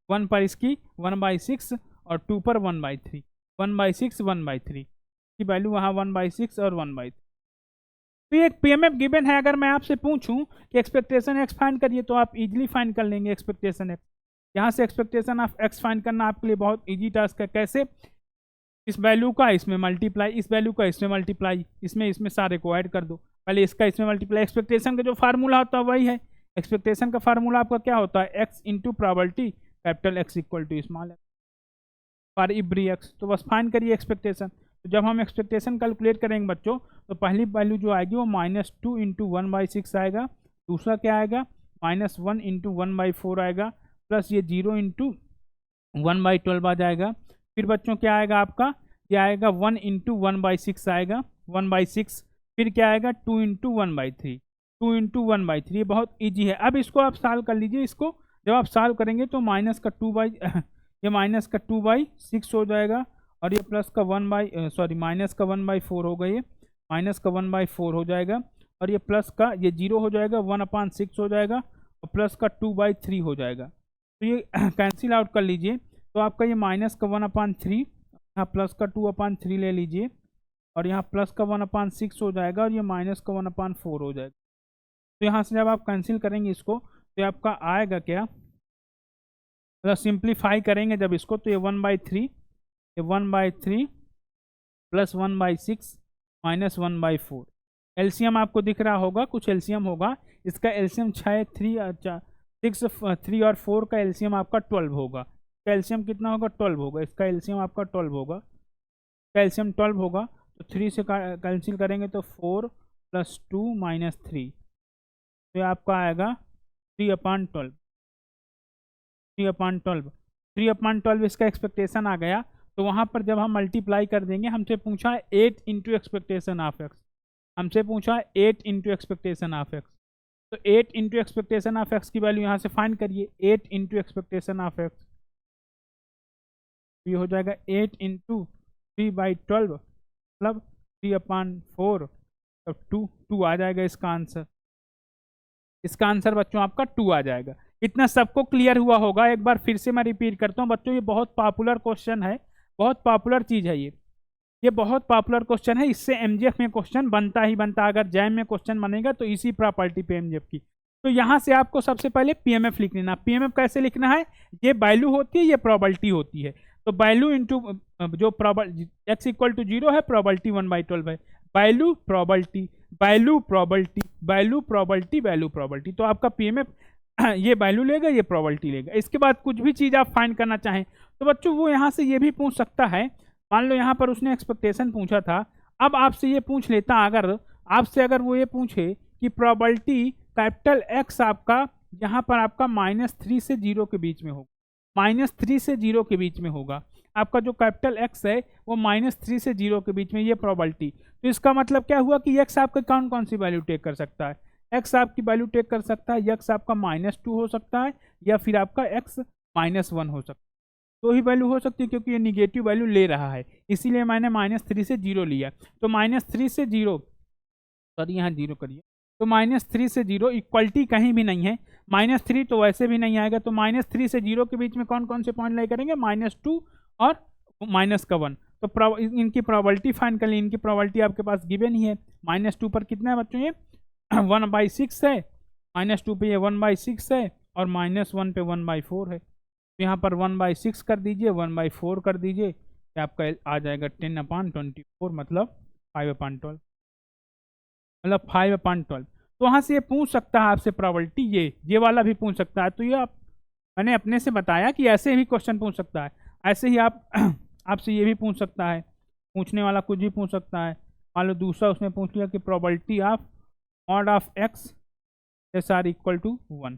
1 पर इसकी 1/6, और 2 पर 1/3, 1/6 1/3 की वैल्यू वहाँ 1/6 और 1/3। तो ये एक पीएमएफ गिवन है। अगर मैं आपसे पूछूं कि एक्सपेक्टेशन एक्स फाइंड करिए तो आप इजीली फाइंड कर लेंगे एक्सपेक्टेशन एक्स। यहाँ से एक्सपेक्टेशन ऑफ एक्स फाइंड करना आपके लिए बहुत इजी टास्क है। कैसे, इस वैल्यू का इसमें मल्टीप्लाई, इस वैल्यू का इसमें मल्टीप्लाई, इसमें सारे को ऐड कर दो, पहले इसका इसमें मल्टीप्लाई। एक्सपेक्टेशन का जो फार्मूला होता है वही है, एक्सपेक्टेशन का फार्मूला आपका क्या होता है, X into probability capital X equal to small X for every X. तो बस फाइंड करिए एक्सपेक्टेशन। तो जब हम एक्सपेक्टेशन कैलकुलेट करेंगे बच्चों, तो पहली वैल्यू जो आएगी वो -2 इंटू 1/6 आएगा, दूसरा क्या आएगा, -1 इंटू 1/4 आएगा, प्लस ये 0 इंटू 1/12 आ जाएगा। फिर बच्चों क्या आएगा आपका, ये आएगा 1 इंटू 1/6 आएगा, 1/6। फिर क्या आएगा 2 इंटू 1/3, 2 इंटू 1/3, ये बहुत ईजी है। अब इसको आप सॉल्व कर लीजिए। इसको जब आप सॉल्व करेंगे तो माइनस का 2 बाई ये माइनस का 2/6 हो जाएगा, और ये प्लस का माइनस का 1/4 होगा, ये माइनस का 1/4 हो जाएगा, और ये प्लस का ये 0 हो जाएगा, 1/6 हो जाएगा, और प्लस का 2/3 हो जाएगा। तो ये कैंसिल आउट कर लीजिए, तो आपका ये माइनस का 1/3, यहाँ प्लस का 2/3 ले लीजिए, और यहाँ प्लस का 1/6 हो जाएगा, और ये माइनस का 1/4 हो जाएगा। तो यहाँ से जब आप कैंसिल करेंगे इसको, तो आपका आएगा क्या, मतलब सिंप्लीफाई करेंगे जब इसको, तो ये 1/3, ये 1/3 प्लस 1/6 माइनस 1/4। एलसीएम आपको दिख रहा होगा, कुछ एलसीएम होगा, इसका एलसीएम 3 और 4 का एलसीएम आपका 12 होगा। इसका एलसीएम कितना होगा, 12 होगा। इसका एलसीएम आपका 12 होगा, इसका एलसीएम 12 होगा, तो 3 से कैंसिल करेंगे तो 4 + 2 - 3, तो आपका आएगा 3/12, 3/12, 3/12 इसका एक्सपेक्टेशन आ गया। तो वहाँ पर जब हम मल्टीप्लाई कर देंगे, हमसे पूछा है 8 इंटू एक्सपेक्टेशन ऑफ एक्स, हमसे पूछा है 8 इंटू एक्सपेक्टेशन ऑफ एक्स। तो 8 इंटू एक्सपेक्टेशन ऑफ एक्स की वैल्यू यहाँ से फाइंड करिए। 8 इंटू एक्सपेक्टेशन ऑफ एक्स, ये हो जाएगा 8 इंटू 3/12 मतलब 3/4, तो 2 आ जाएगा इसका आंसर। इसका आंसर बच्चों आपका 2 आ जाएगा। इतना सबको क्लियर हुआ होगा। एक बार फिर से मैं रिपीट करता हूँ बच्चों, ये बहुत पॉपुलर क्वेश्चन है, बहुत पॉपुलर चीज़ है ये बहुत पॉपुलर क्वेश्चन है। इससे एमजीएफ में क्वेश्चन बनता ही बनता। अगर जैम में क्वेश्चन बनेगा तो इसी प्रॉपर्टी पे एमजीएफ की। तो यहाँ से आपको सबसे पहले पीएमएफ लिख लेना। पीएमएफ कैसे लिखना है, ये वैल्यू होती है, ये प्रोबेबिलिटी होती है। तो वैल्यू इंटू जो x = 0 है, प्रोबेबिलिटी 1/12 है। Value probability, value probability, value probability, value probability. तो आपका पीएमएफ ये वैल्यू लेगा, ये प्रोबेबिलिटी लेगा। इसके बाद कुछ भी चीज़ आप फाइंड करना चाहें तो बच्चों वो यहाँ से ये भी पूछ सकता है। मान लो यहाँ पर उसने एक्सपेक्टेशन पूछा था, अब आपसे ये पूछ लेता, अगर वो ये पूछे कि प्रोबेबिलिटी कैपिटल एक्स आपका यहाँ पर आपका -3 से 0 के बीच में होगा, -3 से 0 के बीच में होगा। आपका जो कैपिटल एक्स है वो -3 से 0 के बीच में, ये प्रोबेबिलिटी। तो इसका मतलब क्या हुआ कि एक्स आपका कौन कौन सी वैल्यू टेक कर सकता है, एक्स आपकी वैल्यू टेक कर सकता है, एक्स आपका -2 हो सकता है, या फिर आपका एक्स -1 हो सकता है। तो ही वैल्यू हो सकती है क्योंकि ये निगेटिव वैल्यू ले रहा है, इसीलिए मैंने -3 से 0 लिया। तो -3 से 0, सॉरी यहाँ 0 करिए, तो -3 से 0 इक्वलिटी कहीं भी नहीं है। -3 तो वैसे भी नहीं आएगा। तो -3 से 0 के बीच में कौन कौन से पॉइंट लाई करेंगे, -2 और -1। तो इनकी प्रोबेबिलिटी फाइंड कर ली। इनकी प्रोबेबिलिटी आपके पास गिवन ही है। -2 पर कितना है बच्चों, ये 1/6 है, -2 पे ये 1/6 है, और -1 पे 1/4 है। तो यहाँ पर 1/6 कर दीजिए, 1/4 कर दीजिए, तो आपका आ जाएगा 10/24 मतलब 5/12, मतलब 5/12। तो वहाँ से ये पूछ सकता है आपसे प्रोबेबिलिटी, ये वाला भी पूछ सकता है। तो ये मैंने अपने से बताया कि ऐसे भी क्वेश्चन पूछ सकता है। ऐसे ही आपसे ये भी पूछ सकता है, पूछने वाला कुछ भी पूछ सकता है। मान लो दूसरा उसने पूछ लिया कि probability of mod of X less or equal to 1,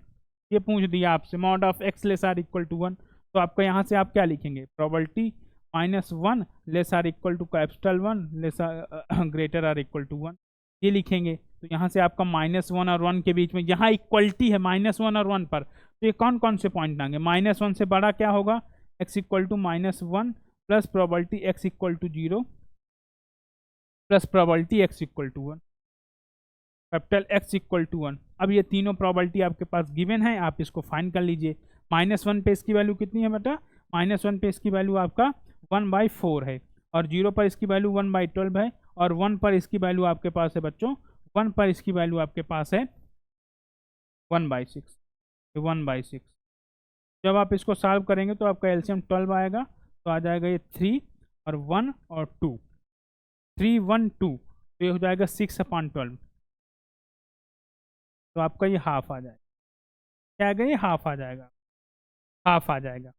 ये पूछ दिया आपसे mod of X less or equal to 1। तो आपका यहाँ से आप क्या लिखेंगे, probability -1 less or equal to capital 1 less greater or equal to 1, ये लिखेंगे। तो यहाँ से आपका -1 और 1 के बीच में, यहाँ इक्वलिटी है -1 और 1 पर, तो ये कौन कौन से पॉइंट आएंगे, -1 से बड़ा क्या होगा, x = -1 plus probability x = 0 plus probability x = 1, capital X = 1। अब ये तीनों प्रोबेबिलिटी आपके पास गिवन है, आप इसको फाइंड कर लीजिए। -1 पे इसकी वैल्यू कितनी है बेटा, -1 पे इसकी वैल्यू आपका 1/4 है, और 0 पर इसकी वैल्यू 1/12 है, और 1 पर इसकी वैल्यू आपके पास है बच्चों, 1 पर इसकी वैल्यू आपके पास है 1/6, 1/6। जब आप इसको सॉल्व करेंगे तो आपका एलसीएम 12 आएगा, तो आ जाएगा ये 3 और 1 और 2, 3 1 2, तो ये हो जाएगा 6/12। तो आपका ये हाफ आ जाएगा, क्या आएगा, ये हाफ आ जाएगा, हाफ आ जाएगा।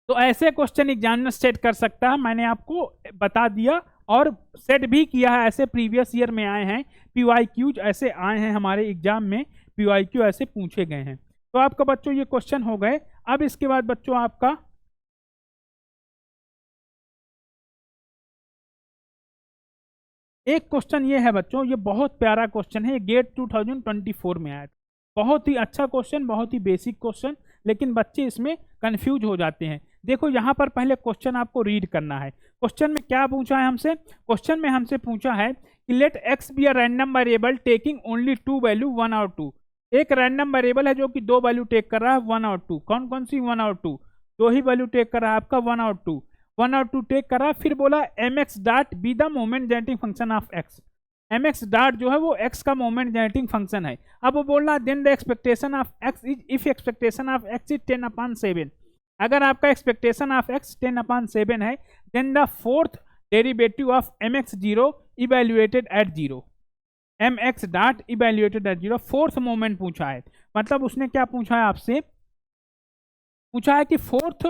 तो ऐसे क्वेश्चन एग्जामिनर सेट कर सकता है, मैंने आपको बता दिया और सेट भी किया है। ऐसे प्रीवियस ईयर में आए हैं, PYQ ऐसे आए हैं हमारे एग्जाम में, PYQ ऐसे पूछे गए हैं। तो आपका बच्चों ये क्वेश्चन हो गए। अब इसके बाद बच्चों आपका एक क्वेश्चन ये है बच्चों, ये बहुत प्यारा क्वेश्चन है, ये गेट 2024 में आया था। बहुत ही अच्छा क्वेश्चन, बहुत ही बेसिक क्वेश्चन, लेकिन बच्चे इसमें कंफ्यूज हो जाते हैं। देखो यहाँ पर पहले क्वेश्चन आपको रीड करना है। क्वेश्चन में क्या पूछा है हमसे? क्वेश्चन में हमसे पूछा है कि let X be a random variable taking only two value 1 और 2। एक रैंडम वेरिएबल है जो कि दो वैल्यू टेक कर रहा है 1 और 2। कौन कौन सी? 1 और 2, दो ही वैल्यू टेक कर रहा है आपका 1 और 2। 1 और 2 टेक करा, फिर बोला M X dot be the moment generating function of X. M X dot जो है वो एक्स का मोमेंट जनरेटिंग फंक्शन है। अब वो बोल रहा then the expectation of X is, if expectation of X is 10/7, अगर आपका एक्सपेक्टेशन ऑफ एक्स 10/7 है, then the fourth derivative of M X zero evaluated at zero. M X dot evaluated at zero, fourth moment पूछा है। मतलब उसने क्या पूछा है आपसे? पूछा है कि फोर्थ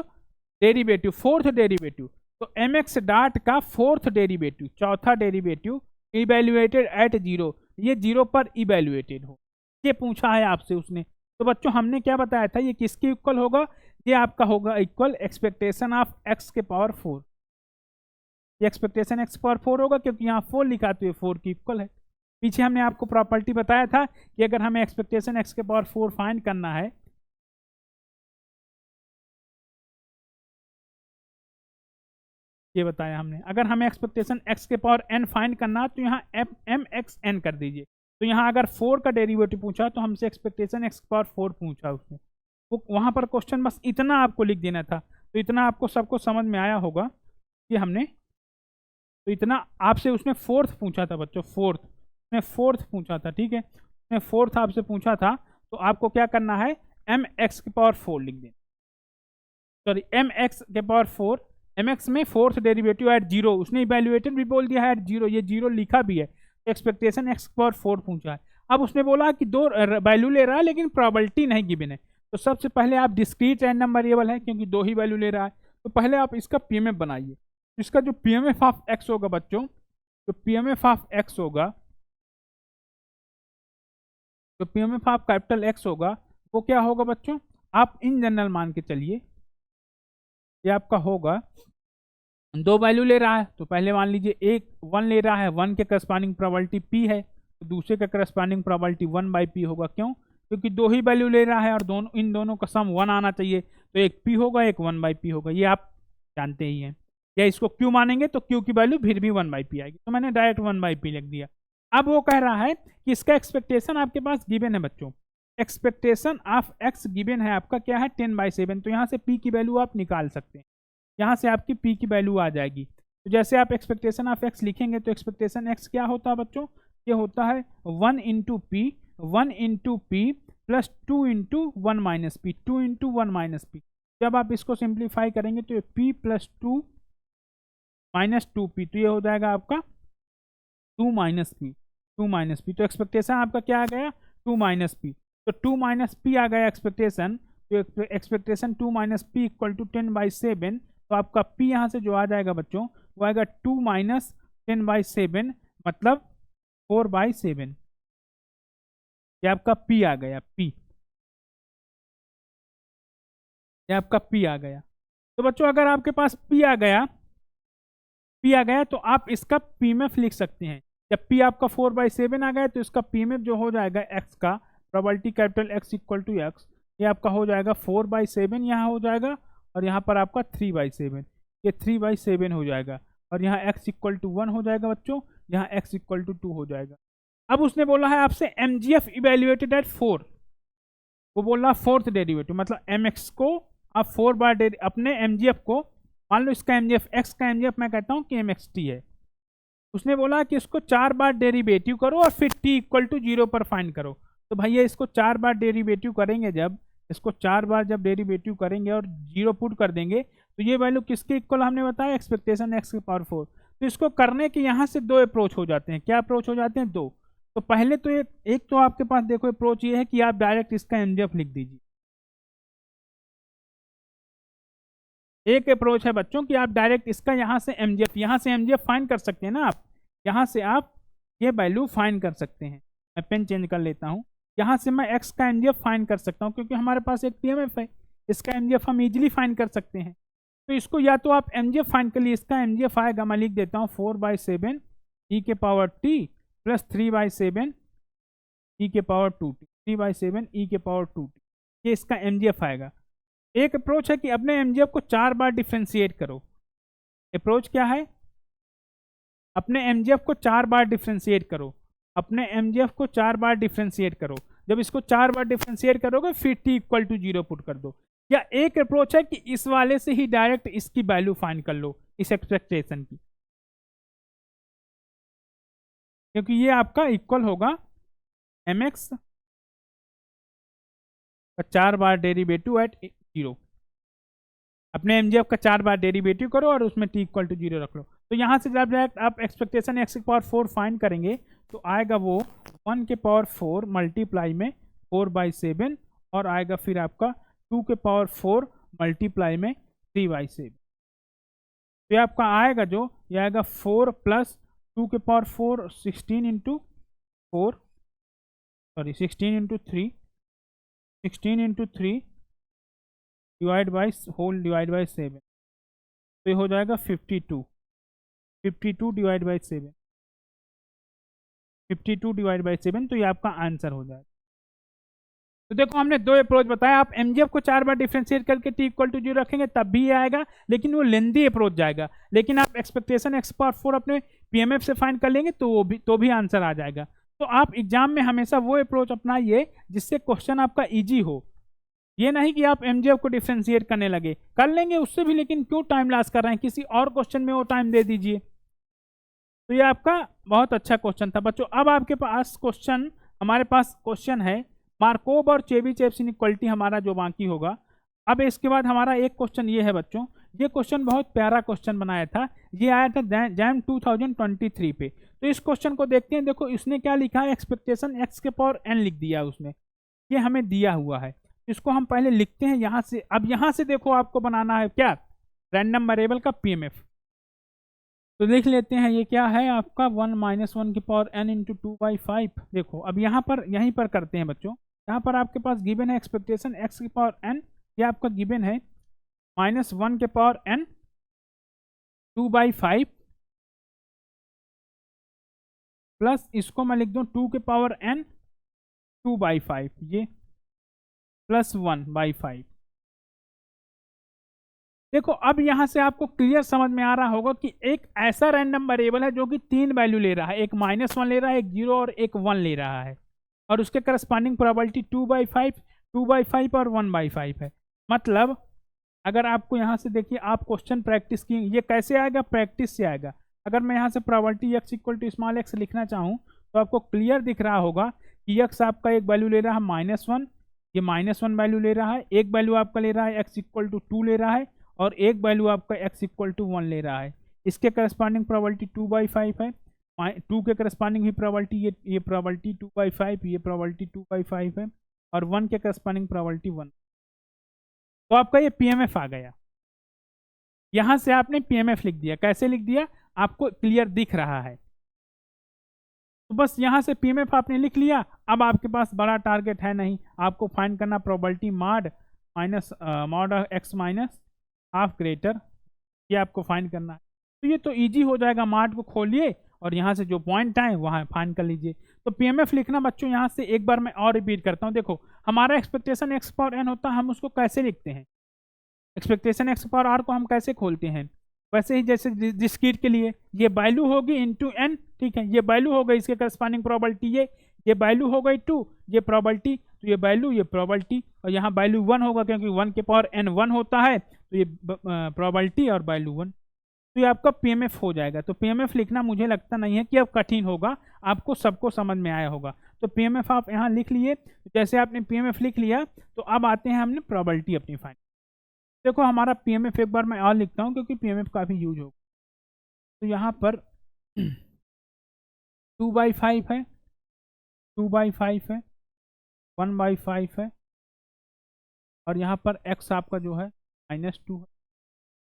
डेरिवेटिव, तो एम एक्स डॉट का फोर्थ डेरिवेटिव, चौथा डेरिवेटिव इवेल्युएटेड एट जीरो, ये जीरो पर इवेल्युएटेड हो, ये पूछा है आपसे उसने। तो बच्चों हमने क्या बताया था, ये किसके इक्वल होगा? ये आपका होगा इक्वल एक्सपेक्टेशन ऑफ एक्स के पावर 4। ये एक्सपेक्टेशन एक्स पावर 4 होगा, क्योंकि यहाँ 4 लिखा तो ये 4 की इक्वल है। पीछे हमने आपको प्रॉपर्टी बताया था कि अगर हमें एक्सपेक्टेशन एक्स के पावर 4 फाइंड करना है, ये बताया हमने, अगर हमें एक्सपेक्टेशन एक्स के पावर n फाइंड करना है तो यहाँ एम एक्स एन कर दीजिए। तो यहाँ अगर 4 का डेरिवेटिव पूछा तो हमसे एक्सपेक्टेशन एक्स के पावर 4 पूछा उसने, वो वहाँ पर क्वेश्चन बस इतना आपको लिख देना था। तो इतना आपको सबको समझ में आया होगा कि हमने, तो इतना आपसे उसने फोर्थ पूछा था बच्चों, उसने फोर्थ पूछा था, ठीक है, उसने फोर्थ आपसे पूछा था। तो आपको क्या करना है, एम एक्स के पावर 4 लिख देना, सॉरी एम एक्स के पावर 4, एम एक्स में फोर्थ डेरिवेटिव एट जीरो, उसने इवेल्युएटेड भी बोल दिया है एट जीरो, ये जीरो लिखा भी है। एक्सपेक्टेशन एक्स पावर 4 पूछा है। अब उसने बोला कि दो वैल्यू ले रहा है लेकिन प्रोबेबिलिटी नहीं गिवन है। तो सबसे पहले आप डिस्क्रीट रैंडम वेरिएबल है क्योंकि दो ही वैल्यू ले रहा है, तो पहले आप इसका पीएमएफ बनाइए। इसका जो पीएमएफ ऑफ एक्स होगा बच्चों, तो पीएमएफ ऑफ एक्स होगा, तो पीएमएफ ऑफ कैपिटल एक्स होगा, वो क्या होगा बच्चों? आप इन जनरल मान के चलिए, ये आपका होगा, दो वैल्यू ले रहा है तो पहले मान लीजिए एक 1 ले रहा है, 1 के करस्पॉन्डिंग प्रोबेबिलिटी p है, तो दूसरे का करस्पॉन्डिंग प्रोबेबिलिटी 1/p होगा। क्यों? क्योंकि दो ही वैल्यू ले रहा है और इन दोनों का सम 1 आना चाहिए, तो एक p होगा एक 1/p होगा, ये आप जानते ही हैं। या इसको q मानेंगे तो q की वैल्यू फिर भी 1/p आएगी, तो मैंने डायरेक्ट 1/p लिख दिया। अब वो कह रहा है कि इसका एक्सपेक्टेशन आपके पास गिवन है बच्चों, एक्सपेक्टेशन ऑफ एक्स गिवन है आपका क्या है 10/7, तो यहाँ से p की वैल्यू आप निकाल सकते हैं, यहाँ से आपकी p की वैल्यू आ जाएगी। तो जैसे आप एक्सपेक्टेशन ऑफ x लिखेंगे तो एक्सपेक्टेशन x क्या होता है बच्चों? ये होता है 1 into p plus 2 into 1 minus P, 2 into 1 minus P. जब आप इसको सिंप्लीफाई करेंगे तो ये p प्लस 2 माइनस 2p, तो ये हो जाएगा आपका 2 माइनस पी। तो एक्सपेक्टेशन आपका क्या आ गया? 2 माइनस पी, तो 2 माइनस पी आ गया एक्सपेक्टेशन। तो expectation 2 minus P equal to 10/7, तो आपका p यहाँ से जो आ जाएगा बच्चों वो आएगा 2 माइनस 10/7 मतलब 4/7, ये आपका p आ गया, p, ये आपका p आ गया। तो बच्चों अगर आपके पास p आ गया तो आप इसका पीएमएफ लिख सकते हैं। जब p आपका 4/7 आ गया तो इसका पीएमएफ जो हो जाएगा x का, probability capital x equal to x, ये आपका हो जाएगा 4/7 यहाँ हो जाएगा, और यहाँ पर आपका 3/7, ये 3/7 हो जाएगा, और यहाँ x इक्वल टू 1 हो जाएगा बच्चों, यहाँ x इक्वल टू 2 हो जाएगा। अब उसने बोला है आपसे mgf इवेल्युएटेड एट 4, वो बोल रहा फोर्थ डेरिवेटिव, मतलब mx को आप 4 बार अपने mgf को, मान लो इसका mgf, x का mgf मैं कहता हूँ कि mxt है, उसने बोला कि इसको 4 बार डेरिवेटिव करो और फिर t इक्वल टू 0 पर फाइंड करो। तो भैया इसको 4 बार डेरिवेटिव करेंगे, जब इसको 4 बार जब डेरिवेटिव करेंगे और 0 पुट कर देंगे तो ये वैल्यू किसके इक्वल हमने बताया? एक्सपेक्टेशन एक्स के पावर 4। तो इसको करने के यहाँ से दो अप्रोच हो जाते हैं। क्या अप्रोच हो जाते हैं? दो। तो पहले तो एक तो आपके पास देखो अप्रोच ये है कि आप डायरेक्ट इसका एमजीएफ लिख दीजिए। एक अप्रोच है बच्चों कि आप डायरेक्ट इसका यहाँ से एमजीएफ फाइंड कर सकते हैं ना, आप यहाँ से आप ये वैल्यू फाइंड कर सकते हैं। मैं पेन चेंज कर लेता हूँ, यहाँ से मैं एक्स का एमजीएफ फाइंड कर सकता हूँ क्योंकि हमारे पास एक पीएमएफ है, इसका एमजीएफ हम इजीली फाइंड कर सकते हैं। तो इसको या तो आप एमजीएफ फाइंड कर लिए, इसका एमजीएफ आएगा, मैं लिख देता हूँ 4/7 ई के पावर टी प्लस 3/7 ई के पावर 2t, 3/7 ई के पावर 2t, ये इसका एमजीएफ आएगा। एक अप्रोच है कि अपने एमजीएफ को 4 बार डिफ्रेंशिएट करो। अप्रोच क्या है? अपने एमजीएफ को 4 बार डिफ्रेंशिएट करो, अपने एमजीएफ को 4 बार डिफ्रेंशिएट करो। जब इसको 4 बार डिफ्रेंशिएट करोगे फिर t इक्वल टू 0 पुट कर दो। या एक अप्रोच है कि इस वाले से ही डायरेक्ट इसकी वैल्यू फाइंड कर लो, इस एक्सपेक्टेशन की, क्योंकि ये आपका इक्वल होगा mx का 4 बार डेरिवेटिव एट 0। अपने एमजीएफ का 4 बार डेरिवेटिव करो और उसमें t इक्वल टू 0 रख लो। तो यहाँ से जब डायरेक्ट आप एक्सपेक्टेशन x की पावर 4 फाइंड करेंगे तो आएगा वो 1 के पावर 4 मल्टीप्लाई में 4/7 और आएगा फिर आपका 2 के पावर 4 मल्टीप्लाई में 3/7। तो ये आपका आएगा जो ये आएगा 4 प्लस 2 के power 4 16 into 4 sorry 16 into 3 16 into 3 divide by whole divide by 7, तो ये हो जाएगा 52 डिवाइड बाई 7 52 डिवाइड बाई 7, तो ये आपका आंसर हो जाएगा। तो देखो हमने दो अप्रोच बताया, आप एमजीएफ को 4 बार डिफरेंशिएट करके t इक्वल टू 0 रखेंगे तब भी ये आएगा, लेकिन वो लेंदी अप्रोच जाएगा। लेकिन आप एक्सपेक्टेशन x पावर 4 अपने पीएमएफ से फाइंड कर लेंगे तो भी आंसर आ जाएगा। तो आप एग्जाम में हमेशा वो अप्रोच अपनाइए जिससे क्वेश्चन आपका ईजी हो। ये नहीं कि आप एमजीएफ को डिफरेंशिएट करने लगे, कर लेंगे उससे भी, लेकिन क्यों टाइम लॉस कर रहे हैं, किसी और क्वेश्चन में वो टाइम दे दीजिए। तो ये आपका बहुत अच्छा क्वेश्चन था बच्चों। अब आपके पास क्वेश्चन, हमारे पास क्वेश्चन है मार्कोव और चेबीशेव इनइक्वालिटी हमारा जो बाकी होगा। अब इसके बाद हमारा एक क्वेश्चन ये है बच्चों, ये क्वेश्चन बहुत प्यारा क्वेश्चन बनाया था, ये आया था जैम 2023 पे। तो इस क्वेश्चन को देखते हैं। देखो इसने क्या लिखा है, एक्सपेक्टेशन x के पावर n लिख दिया उसने, ये हमें दिया हुआ है। इसको हम पहले लिखते हैं यहाँ से। अब यहाँ से देखो आपको बनाना है क्या, रैंडम वेरिएबल का पीएमएफ। तो देख लेते हैं ये क्या है आपका 1 - 1 की पावर n इंटू 2/5। देखो अब यहाँ पर यहीं पर करते हैं बच्चों। यहाँ पर आपके पास गिवन है एक्सपेक्टेशन x की पावर n, ये आपका गिवन है -1 के पावर n 2/5 प्लस इसको मैं लिख दूँ 2 के पावर n 2/5, ये प्लस 1/5। देखो अब यहां से आपको क्लियर समझ में आ रहा होगा कि एक ऐसा रैंडम वेरिएबल है जो कि 3 वैल्यू ले रहा है, एक -1 ले रहा है, एक 0 और एक 1 ले रहा है, और उसके करस्पॉन्डिंग प्रोबेबिलिटी 2/5 और 1/5 है। मतलब अगर आपको यहाँ से देखिए, आप क्वेश्चन प्रैक्टिस की, ये कैसे आएगा, प्रैक्टिस से आएगा। अगर मैं यहाँ से probability x equal to small x लिखना चाहूँ तो आपको क्लियर दिख रहा होगा कि x आपका एक वैल्यू ले रहा है -1, ये -1 वैल्यू ले रहा है, एक वैल्यू आपका ले रहा है x इक्वल टू 2 ले रहा है, और एक वैल्यू आपका x इक्वल टू 1 ले रहा है। इसके करस्पॉन्डिंग प्रोबेबिलिटी 2/5 है, 2 के करस्पॉन्डिंग ही प्रोबेबिलिटी ये प्रोबेबिलिटी 2/5, ये प्रोबेबिलिटी 2/5 है, और 1 के करस्पॉन्डिंग प्रोबेबिलिटी 1। तो आपका ये पीएमएफ आ गया। यहां से आपने पीएमएफ लिख दिया। कैसे लिख दिया आपको क्लियर दिख रहा है। तो बस यहां से पीएमएफ आपने लिख लिया। अब आपके पास बड़ा टारगेट है नहीं, आपको फाइंड करना probability mod x minus half greater, ये आपको फाइंड करना है। तो ये तो इजी हो जाएगा, मॉड को खोलिए और यहाँ से जो पॉइंट आए वहाँ फाइंड कर लीजिए। तो पीएमएफ लिखना बच्चों, यहाँ से एक बार मैं और रिपीट करता हूँ। देखो हमारा एक्सपेक्टेशन x पावर n होता है, हम उसको कैसे लिखते हैं, एक्सपेक्टेशन x पावर r को हम कैसे खोलते हैं, वैसे ही जैसे डिस्क्रीट के लिए ये वैल्यू होगी इंटू n, ठीक है, ये वैल्यू हो गई, इसके करस्पॉन्डिंग प्रोबेबिलिटी ये वैल्यू हो गई 2, ये प्रोबेबिलिटी, तो ये वैल्यू, ये प्रोबेबिलिटी, और यहाँ वैल्यू 1 होगा क्योंकि 1 के पावर n 1 होता है, तो ये प्रोबेबिलिटी और वैल्यू 1। तो ये आपका पीएमएफ हो जाएगा। तो पीएमएफ लिखना मुझे लगता नहीं है कि अब कठिन होगा, आपको सबको समझ में आया होगा। तो पीएमएफ आप यहाँ लिख लिए। जैसे आपने पीएमएफ लिख लिया तो अब आते हैं हमने प्रोबेबिलिटी अपनी फाइंड। देखो हमारा पीएमएफ एक बार मैं और लिखता हूँ क्योंकि पीएमएफ काफ़ी यूज होगा। तो यहाँ पर 2/5 है, 2/5 है, 1/5 है, और यहाँ पर x आपका जो है -2 है,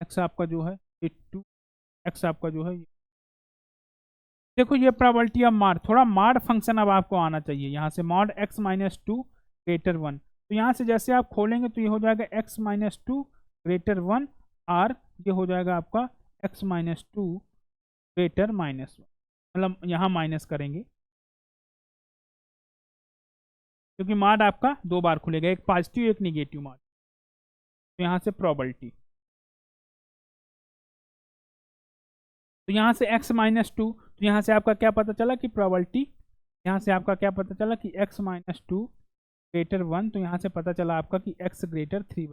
x आपका जो है ये 2, x आपका जो है ये। देखो ये प्रोबेबिलिटी ऑफ मॉड, थोड़ा मॉड फंक्शन अब आपको आना चाहिए। यहाँ से मॉड x -2 ग्रेटर 1, तो यहाँ से जैसे आप खोलेंगे तो ये हो जाएगा x -2 ग्रेटर 1 और ये हो जाएगा आपका x -2 ग्रेटर -1। मतलब यहाँ माइनस करेंगे क्योंकि मार्ड आपका 2 बार खुलेगा, एक पॉजिटिव एक निगेटिव मार्ड। तो यहाँ से प्रोबेबिलिटी, तो यहाँ से x-2, तो यहाँ से आपका क्या पता चला कि प्रोबेबिलिटी, यहाँ से आपका क्या पता चला कि x-2 ग्रेटर 1, तो यहाँ से पता चला आपका कि x ग्रेटर 3।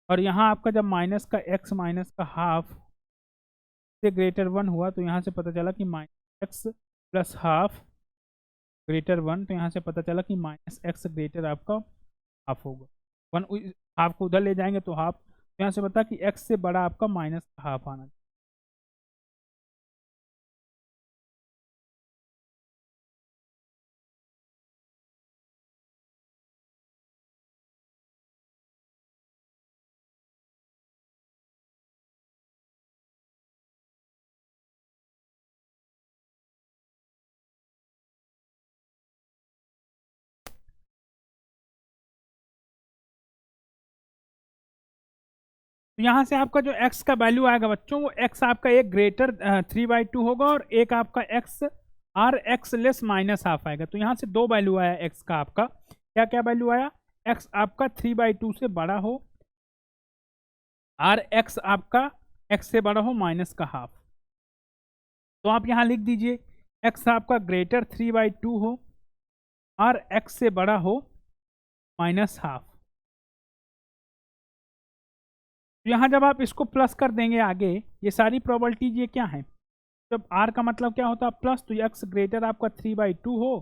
और यहाँ आपका जब माइनस का x माइनस का हाफ से ग्रेटर 1 हुआ, तो यहाँ से पता चला कि minus x plus half greater 1, तो यहाँ से पता चला कि माइनस एक्स ग्रेटर आपका हाफ होगा। 1 हाफ को उधर ले जाएंगे तो हाफ, तो यहाँ से पता कि x से बड़ा आपका माइनस का हाफ आना चाहिए। तो यहाँ से आपका जो x का वैल्यू आएगा बच्चों, वो x आपका एक ग्रेटर 3/2 होगा और एक आपका x or X less minus half आएगा। तो यहाँ से 2 वैल्यू आया x का, आपका क्या क्या वैल्यू आया, x आपका 3/2 से बड़ा हो, आर एक्स आपका x से बड़ा हो माइनस का हाफ। तो आप यहाँ लिख दीजिए x आपका ग्रेटर 3/2 हो, आर एक्स से बड़ा हो माइनस हाफ। तो यहाँ जब आप इसको प्लस कर देंगे आगे, ये सारी प्रोबेबिलिटीज ये क्या है, जब r का मतलब क्या होता है प्लस, तो x ग्रेटर आपका 3/2 हो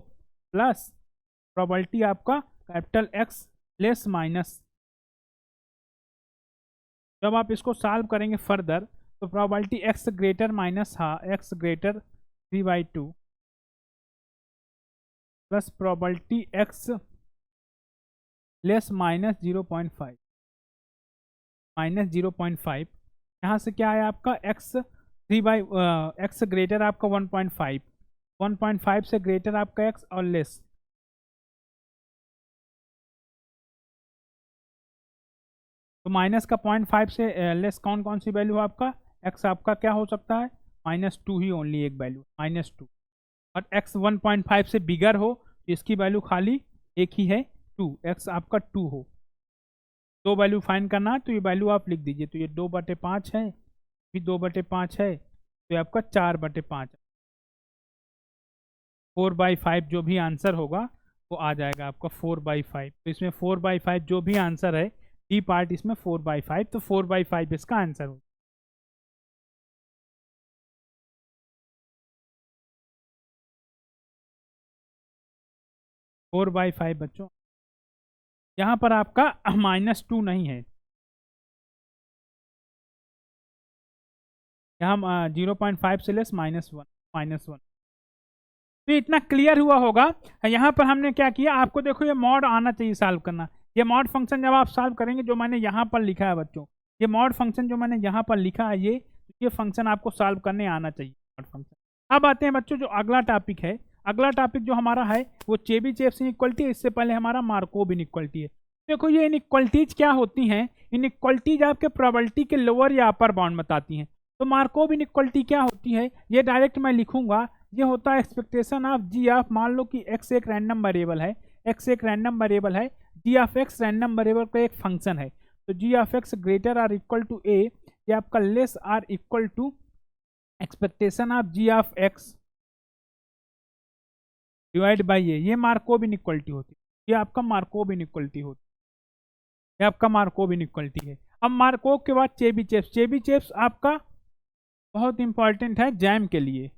प्लस प्रोबेबिलिटी आपका कैपिटल X लेस माइनस। जब आप इसको सॉल्व करेंगे फर्दर, तो probability x greater minus x greater 3/2 plus probability x less minus 0.5 minus 0.5। यहाँ से क्या है आपका x ग्रेटर आपका 1.5 से ग्रेटर आपका x और लेस, तो माइनस का 0.5 से लेस कौन कौन सी वैल्यू है आपका, x आपका क्या हो सकता है -2 ही ओनली एक वैल्यू -2, और x 1.5 से बिगर हो तो इसकी वैल्यू खाली एक ही है 2, x आपका 2 हो। 2 वैल्यू फाइंड करना है तो ये वैल्यू आप लिख दीजिए, तो ये 2/5 है, फिर 2/5 है, तो ये आपका 4/5, 4/5 जो भी आंसर होगा वो आ जाएगा आपका 4/5। तो इसमें 4/5 जो भी आंसर है, डी पार्ट इसमें 4/5, तो 4/5 इसका आंसर होगा। -4/5 बच्चों, यहाँ पर आपका -2 नहीं है, यहाँ 0.5 से लेस -1। तो इतना क्लियर हुआ होगा। यहाँ पर हमने क्या किया, आपको देखो ये मॉड आना चाहिए सॉल्व करना। ये मॉड फंक्शन जब आप सॉल्व करेंगे, जो मैंने यहाँ पर लिखा है बच्चों, ये मॉड फंक्शन जो मैंने यहाँ पर लिखा है, ये फंक्शन आपको सॉल्व करने आना चाहिए मॉड फंक्शन। अब आते हैं बच्चों जो अगला टॉपिक है, अगला टॉपिक जो हमारा है वो चेबीशेव इनइक्वालिटी। इससे पहले हमारा मार्कोव इनइक्वालिटी है। देखो ये इनइक्वालिटीज क्या होती हैं, इनइक्वालिटीज आपके प्रोबेबिलिटी के लोअर या अपर बाउंड बताती हैं। तो मार्कोव इनइक्वालिटी क्या होती है, ये डायरेक्ट मैं लिखूंगा, ये होता है एक्सपेक्टेशन ऑफ जी ऑफ, मान लो कि x एक रैंडम वेरिएबल है, x एक रैंडम वेरिएबल है, G of x random variable का एक फंक्शन है, तो G of x greater or equal to a, ये आपका less or equal to expectation of G of x divide by A, ये मार्कोव इनइक्वालिटी होती है, ये आपका मार्कोव इनइक्वालिटी होती है, ये आपका मार्कोव इनइक्वालिटी है। अब मार्कोव के बाद चेबीशेव, चेबीशेव आपका बहुत इंपॉर्टेंट है जैम के लिए,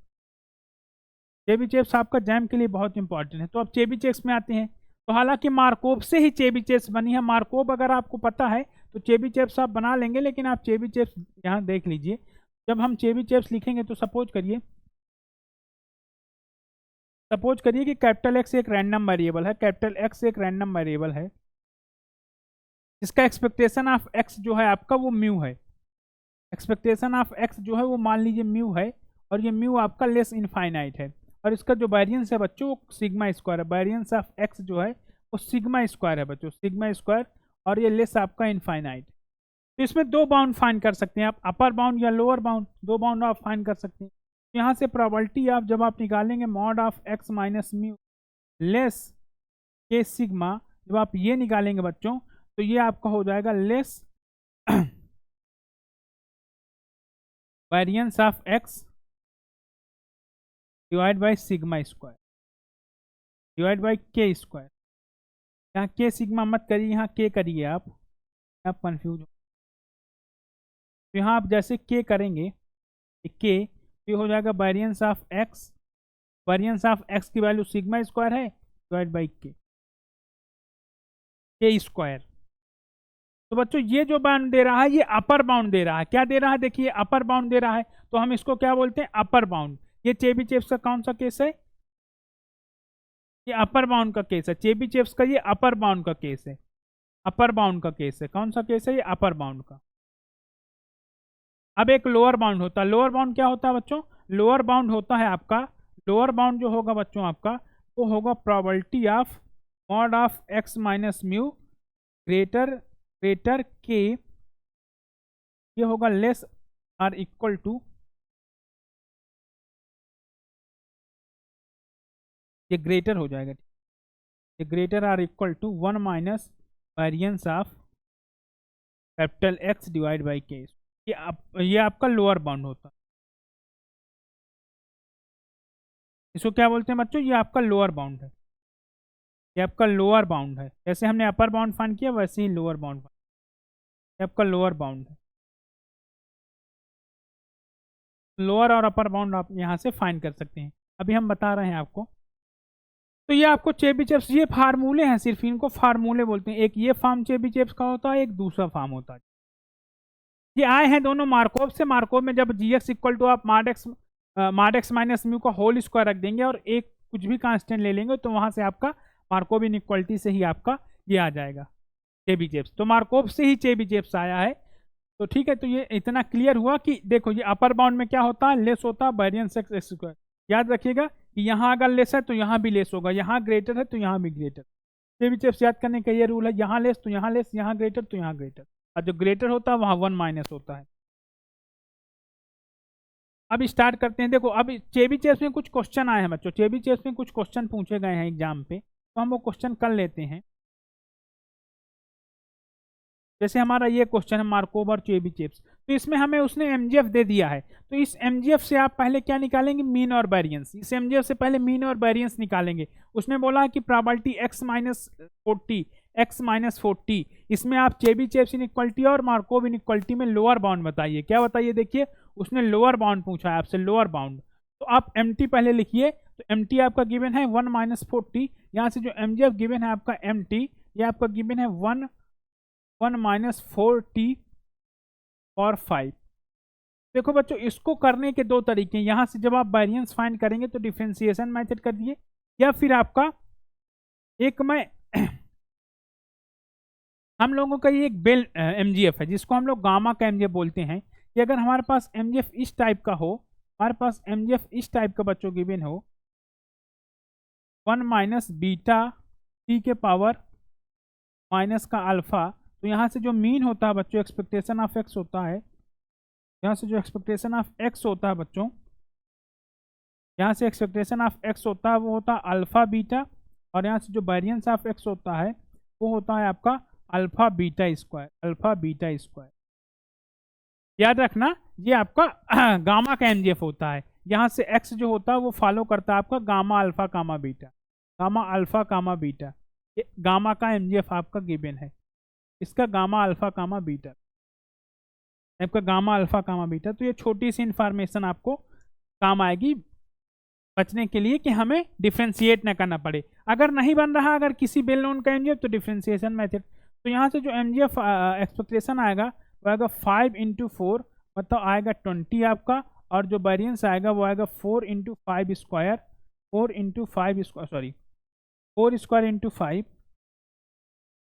चेबीशेव आपका जैम के लिए बहुत इंपॉर्टेंट है। तो अब चेबीशेव में आते हैं, तो हालांकि मार्कोव से ही चेबीशेव बनी है, मार्कोव अगर आपको पता है तो चेबीशेव आप बना लेंगे, लेकिन आप चेबीशेव यहाँ देख लीजिए, जब हम चेबीशेव लिखेंगे तो सपोज करिए कि कैपिटल एक्स एक रैंडम वेरिएबल है, कैपिटल एक्स एक रैंडम वेरिएबल है, इसका एक्सपेक्टेशन ऑफ एक्स जो है आपका वो म्यू है, एक्सपेक्टेशन ऑफ एक्स जो है वो मान लीजिए म्यू है, और ये म्यू आपका लेस इनफाइनाइट है, और इसका जो वेरिएंस है बच्चों वो सिग्मा स्क्वायर है, वेरिएंस ऑफ एक्स जो है वो सिग्मा स्क्वायर है बच्चों, सिग्मा स्क्वायर, और ये लेस आपका इनफाइनाइट। तो इसमें 2 बाउंड फाइंड कर सकते हैं आप, अपर बाउंड या लोअर बाउंड, 2 बाउंड आप फाइंड कर सकते हैं। यहाँ से प्रोबेबिलिटी आप जब आप निकालेंगे mod of X minus mu less के सिग्मा, जब आप ये निकालेंगे बच्चों तो ये आपका हो जाएगा less variance of X divide by sigma square divide by के स्क्वायर। यहाँ के सिग्मा मत करिए, यहाँ के करिए आप कंफ्यूज हो। तो यहाँ आप जैसे के करेंगे के, ये हो जाएगा variance of x, variance of x की वैल्यू सिग्मा स्क्वायर है डिवाइड बाई के स्क्वायर। तो बच्चों ये जो बाउंड दे रहा है ये अपर बाउंड दे रहा है। क्या दे रहा है? देखिए अपर बाउंड दे रहा है, तो हम इसको क्या बोलते हैं? Upper bound. ये चेबीशेव्स का कौन सा केस है? ये अपर बाउंड का केस है। चेबीशेव्स का ये अपर बाउंड का केस है, अपर बाउंड का केस है। कौन सा केस है? ये अपर बाउंड का। अब एक लोअर बाउंड होता है। लोअर बाउंड क्या होता है बच्चों? लोअर बाउंड होता है आपका, लोअर बाउंड जो होगा बच्चों आपका वो होगा probability of mod of X minus mu greater K, ये होगा लेस आर इक्वल टू, ये ग्रेटर हो जाएगा, ये greater or equal to 1 minus variance of capital X divide by K. ये आपका लोअर बाउंड होता है। इसको क्या बोलते हैं बच्चों? ये आपका लोअर बाउंड है, ये आपका लोअर बाउंड है। जैसे हमने अपर बाउंड फाइंड किया वैसे ही लोअर बाउंड, ये आपका लोअर बाउंड है। लोअर और अपर बाउंड आप यहाँ से फाइंड कर सकते हैं, अभी हम बता रहे हैं आपको। तो ये आपको चेबीशेव्स, ये फार्मूले हैं, सिर्फ इनको फार्मूले बोलते हैं। एक ये फॉर्म चेबीशेव्स का होता है, एक दूसरा फॉर्म होता है। ये आए हैं दोनों मार्कोव से। मार्कोव में जब जी एक्स इक्वल टू आप माड एक्स माइनस म्यू का होल स्क्वायर रख देंगे और एक कुछ भी कांस्टेंट ले लेंगे तो वहां से आपका मार्कोव इनइक्वालिटी से ही आपका ये आ जाएगा चेबीशेव्स। तो मार्कोव से ही चेबीशेव्स आया है। तो ठीक है, तो ये इतना क्लियर हुआ कि देखो ये अपर बाउंड में क्या होता है? लेस होता है वेरिएंस एक्स स्क्वायर। याद रखिएगा कि यहाँ अगर लेस है तो यहाँ भी लेस होगा, यहाँ ग्रेटर है तो यहाँ भी ग्रेटर। चेबीशेव्स याद करने का ये रूल है, यहाँ लेस तो यहाँ लेस, यहाँ ग्रेटर तो यहाँ ग्रेटर, और जो ग्रेटर होता है वहाँ 1 माइनस होता है। अब स्टार्ट करते हैं। देखो अब चेबीशेव्स में कुछ क्वेश्चन आए हैं बच्चों, चेबीशेव्स में कुछ क्वेश्चन पूछे गए हैं एग्जाम पे, तो हम वो क्वेश्चन कर लेते हैं। जैसे हमारा ये क्वेश्चन है मार्कोव और चेबीशेव्स, तो इसमें हमें उसने एमजीएफ दे दिया है। तो इस एमजीएफ से आप पहले क्या निकालेंगे? मीन और वेरिएंस। इस एमजीएफ से पहले मीन और वेरिएंस निकालेंगे। उसने बोला कि प्रोबेबिलिटी एक्स माइनस 40, इसमें आप चेबीशेव्स इनइक्वालिटी और मार्कोव इनइक्वालिटी में लोअर बाउंड बताइए। क्या बताइए? देखिए उसने लोअर बाउंड पूछा है आपसे, लोअर बाउंड। तो आप एमटी पहले लिखिए। तो एमटी आपका गिवन है 1 माइनस 40। यहाँ से जो एमजीएफ गिवन है आपका एमटी, ये आपका गिवन है 1 माइनस 4t और 5। देखो बच्चों इसको करने के दो तरीके हैं। यहाँ से जब आप वेरिएंस फाइंड करेंगे तो डिफरेंशिएशन मेथड कर दिए, या फिर आपका एक में हम लोगों का ये एक बेल एमजीएफ है जिसको हम लोग गामा का एमजीएफ बोलते हैं। कि अगर हमारे पास एमजीएफ इस टाइप का हो, हमारे पास एमजीएफ इस टाइप का बच्चों गिवन हो 1 माइनस बीटा टी के पावर माइनस का अल्फा, तो यहाँ से जो मीन होता है बच्चों एक्सपेक्टेशन ऑफ एक्स होता है, यहाँ से जो एक्सपेक्टेशन ऑफ एक्स होता है बच्चों, यहाँ से एक्सपेक्टेशन ऑफ एक्स होता है वो होता है अल्फा बीटा, और यहाँ से जो वेरिएंस ऑफ एक्स होता है वो होता है आपका alpha beta square, alpha beta square. याद रखना ये आपका गामा का एमजीएफ होता है। यहाँ से एक्स जो होता है वो फॉलो करता है आपका गामा अल्फा कामा बीटा, गामा अल्फा कामा बीटा। ये गामा का एमजीएफ आपका गिवन है, इसका गामा अल्फा कामा बीटा, आपका गामा अल्फा कामा बीटा। तो ये छोटी सी इंफॉर्मेशन आपको काम आएगी बचने के लिए कि हमें डिफ्रेंशिएट ना करना पड़े। अगर नहीं बन रहा अगर किसी बेल नोन का एमजीएफ तो डिफ्रेंशिएशन मेथड। तो यहाँ से जो एमजीएफ एक्सपेक्टेशन आएगा वो आएगा 5 × 4 मतलब आएगा 20 आपका, और जो वेरिएंस आएगा वो आएगा 4 × 5 square, 4 × 5 square, sorry 4 square × 5,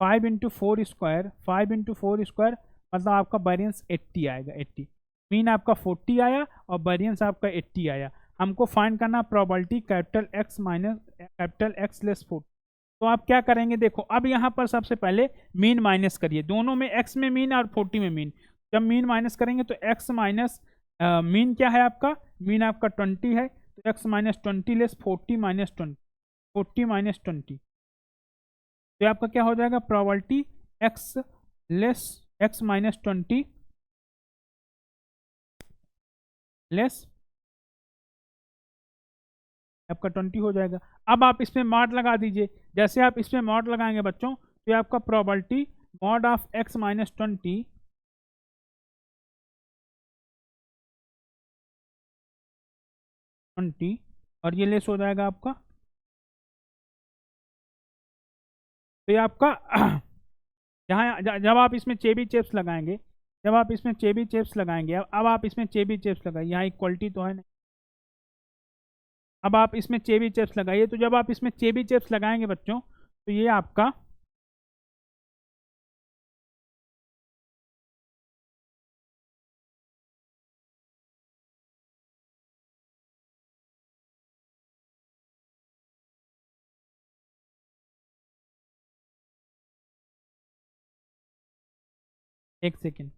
5 × 4 square, 5 × 4 square मतलब आपका वेरिएंस 80 आएगा। 80 मीन आपका 40 आया और वेरिएंस आपका 80 आया। हमको फाइंड करना probability capital x minus capital x less 40। तो आप क्या करेंगे? देखो अब यहाँ पर सबसे पहले मीन माइनस करिए, दोनों में एक्स में मीन और 40 में मीन। जब मीन माइनस करेंगे तो एक्स माइनस मीन क्या है आपका मीन आपका 20 है, तो x minus 20 less 40 minus 20, 40 minus 20, तो आपका क्या हो जाएगा, probability x less x minus 20 less आपका 20 हो जाएगा। अब आप इसमें मॉड लगा दीजिए, जैसे आप इसमें मॉड लगाएंगे बच्चों, तो आपका probability mod of x minus 20 और ये लेस हो जाएगा आपका, तो ये आपका जहाँ जब आप इसमें चेबी चेप्स लगाएंगे, जब आप इसमें चेबी चेप्स लगाएंगे, अब आप इसमें चेबी चेप्स लगाइए, यहाँ इक्वलिटी तो है नहीं, अब आप इसमें चेबी चेप्स लगाइए, तो जब आप इसमें चेबी चेप्स लगाएंगे बच्चों, तो ये आपका एक सेकेंड,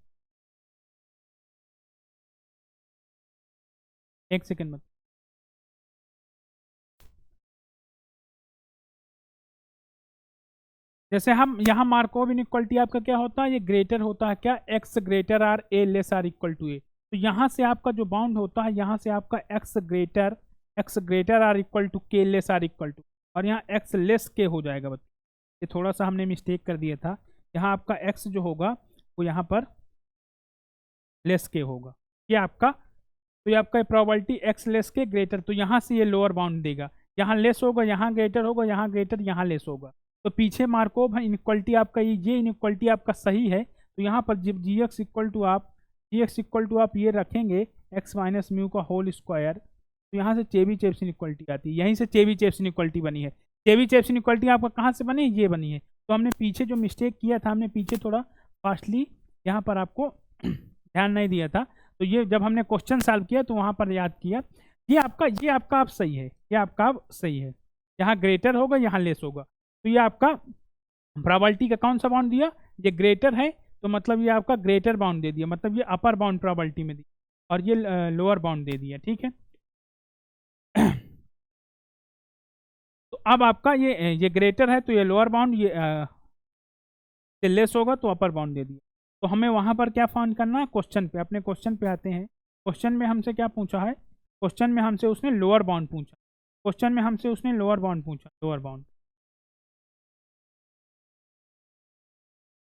एक सेकेंड मत, जैसे हम यहाँ मार्कोव इनइक्वलिटी आपका क्या होता है, ये ग्रेटर होता है क्या, X greater or A less or equal to A, तो यहाँ से आपका जो बाउंड होता है, यहाँ से आपका X greater or equal to K less or equal to, और यहाँ एक्स लेस के हो जाएगा बच्चों, ये थोड़ा सा हमने मिस्टेक कर दिया था, यहाँ आपका एक्स जो होगा वो यहाँ पर लेस के होगा, ये आपका, तो ये आपका प्रोबेबिलिटी एक्स लेस के ग्रेटर, तो यहाँ से ये लोअर बाउंड देगा, यहाँ लेस होगा, यहाँ ग्रेटर होगा, यहाँ ग्रेटर, यहाँ लेस होगा, तो पीछे मार्कोव इनइक्वलिटी आपका ये इनइक्वलिटी आपका सही है, तो यहाँ पर जब जी एक्स इक्वल टू आप ये रखेंगे एक्स माइनस म्यू का होल स्क्वायर, तो यहाँ से चेबी चेप्स इनइक्वलिटी आती है, यहीं से चेबी चेप्स इनइक्वलिटी बनी है, चेबी चेप्स इनइक्वलिटी आपका कहाँ से बनी है, ये बनी है, तो हमने पीछे जो मिस्टेक किया था, हमने पीछे थोड़ा फास्टली यहाँ पर आपको ध्यान नहीं दिया था, तो ये जब हमने क्वेश्चन सॉल्व किया तो वहाँ पर याद किया, ये आपका आप सही है, ये आपका आप सही है, यहाँ ग्रेटर होगा, यहाँ लेस होगा, तो ये आपका प्रोबेबिलिटी का कौन सा बाउंड दिया, ये ग्रेटर है, तो मतलब ये आपका ग्रेटर बाउंड दे दिया, मतलब ये अपर बाउंड प्रोबेबिलिटी में दी, और ये लोअर बाउंड दे दिया, ठीक है। तो अब आपका ये ग्रेटर है, तो ये लोअर बाउंड, ये लेस होगा तो अपर बाउंड दे दिया, तो हमें वहां पर क्या फाइंड करना है, क्वेश्चन पे, अपने क्वेश्चन पे आते हैं, क्वेश्चन में हमसे क्या पूछा है, क्वेश्चन में हमसे उसने लोअर बाउंड पूछा, क्वेश्चन में हमसे उसने लोअर बाउंड पूछा, लोअर बाउंड,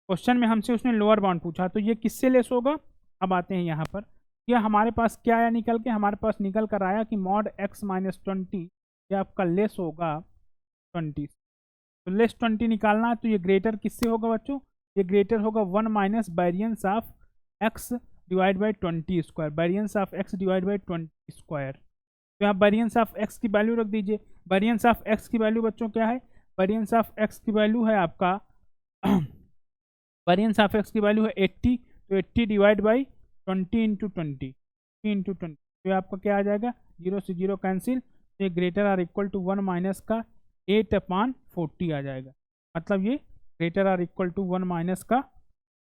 क्वेश्चन में हमसे उसने लोअर बाउंड पूछा, तो ये किससे लेस होगा, अब आते हैं यहाँ पर, ये हमारे पास क्या आया निकल के, हमारे पास निकल कर आया कि मॉड एक्स माइनस 20 ये आपका लेस होगा 20, तो लेस 20 निकालना है, तो ये ग्रेटर किससे होगा बच्चों, ये ग्रेटर होगा 1 minus variance of X divide by 20 square, variance of X divide by 20 square, तो यहाँ वेरियंस ऑफ एक्स की वैल्यू रख दीजिए, वेरियंस ऑफ एक्स की वैल्यू बच्चों क्या है, वेरियंस ऑफ एक्स की वैल्यू है आपका वेरियंस ऑफ एक्स की वैल्यू है 80, तो 80 डिवाइड बाई 20 इंटू 20 तो ये आपका क्या आ जाएगा, 0 से 0 कैंसिल, तो ये greater or equal to 1 minus का 8/40 आ जाएगा, मतलब ये greater or equal to 1 minus का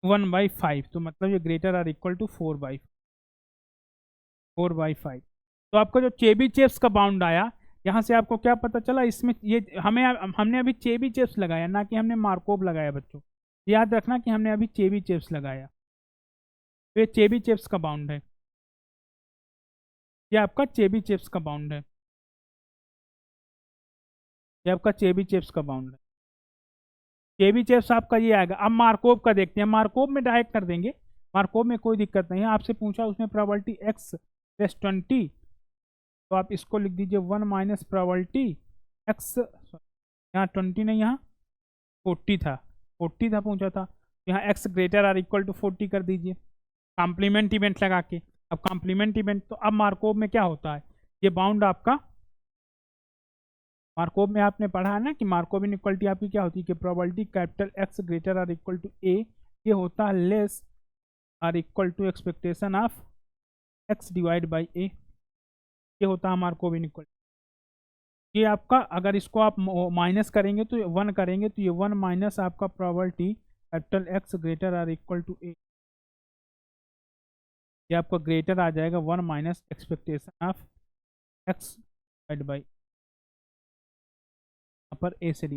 1/5, तो मतलब ये ग्रेटर आर इक्वल टू 4/5, तो आपका जो चेबी चेप्स का बाउंड आया, यहाँ से आपको क्या पता चला, इसमें ये हमने अभी चेबी चेप्स लगाया, ना कि हमने मार्कोव लगाया बच्चों, याद रखना कि हमने अभी चेबी चेप्स लगाया, तो ये चेबी चेप्स का बाउंड है, ये आपका चेबी चेप्स का बाउंड है, ये आपका चेबी चेप्स का बाउंड है, चेबी चेप्स आपका ये आएगा। अब मार्कोव का देखते हैं, मार्कोव में डायरेक्ट कर देंगे, मार्कोव में कोई दिक्कत नहीं है, आपसे पूछा उसमें प्रोबेबिलिटी एक्स प्लस 20, तो आप इसको लिख दीजिए 1 माइनस प्रोबेबिलिटी एक्स, यहाँ 20 नहीं, यहाँ 40 था, 40 था पूछा था, यहाँ X greater or equal to 40 कर दीजिए, कॉम्प्लीमेंट इवेंट लगा के, अब कॉम्प्लीमेंट इवेंट, तो अब मार्कोव में क्या होता है, ये बाउंड आपका, मार्कोव में आपने पढ़ा है ना कि मार्कोव इनइक्वलिटी आपकी क्या होती है, कि probability capital X greater or equal to A, ये होता है less or equal to expectation of X divide by A, ये होता है मार्कोव इनइक्वलिटी। ये आपका अगर इसको आप माइनस करेंगे तो 1 करेंगे, तो ये 1 माइनस आपका probability capital X greater or equal to A, ये आपका ग्रेटर आ जाएगा 1 minus expectation of X divide by upper A से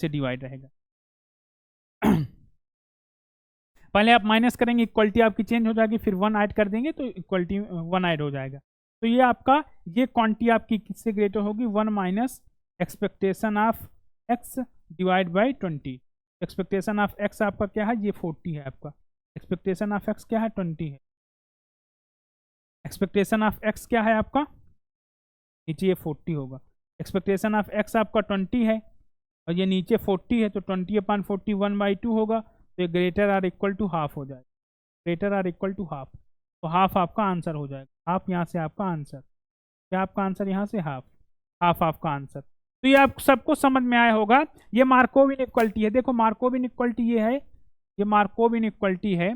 डिवाइड रहेगा। पहले आप माइनस करेंगे, इक्वलिटी आपकी चेंज हो जाएगी, फिर 1 ऐड कर देंगे तो इक्वलिटी 1 ऐड हो जाएगा। तो ये आपका ये क्वांटिटी आपकी किससे ग्रेटर होगी, 1 minus expectation of X divide by 20। Expectation of x आपका क्या है, ये 40 है आपका। एक्सपेक्टेशन ऑफ एक्स क्या है, 20 है। एक्सपेक्टेशन ऑफ एक्स क्या है आपका, नीचे ये 40 होगा। एक्सपेक्टेशन ऑफ एक्स आपका 20 है और ये नीचे 40 है, तो 20/40 1/2 होगा। तो ये greater or equal to half हो जाएगा, greater or equal to half. तो हाफ आपका आंसर हो जाएगा। हाफ यहाँ से आपका आंसर, क्या आपका आंसर यहाँ से हाफ, हाफ आपका आंसर। तो ये आप सबको समझ में आया होगा। ये मार्कोव इनइक्वालिटी है। देखो मार्कोव इनइक्वालिटी ये है, ये मार्कोव इनइक्वालिटी है।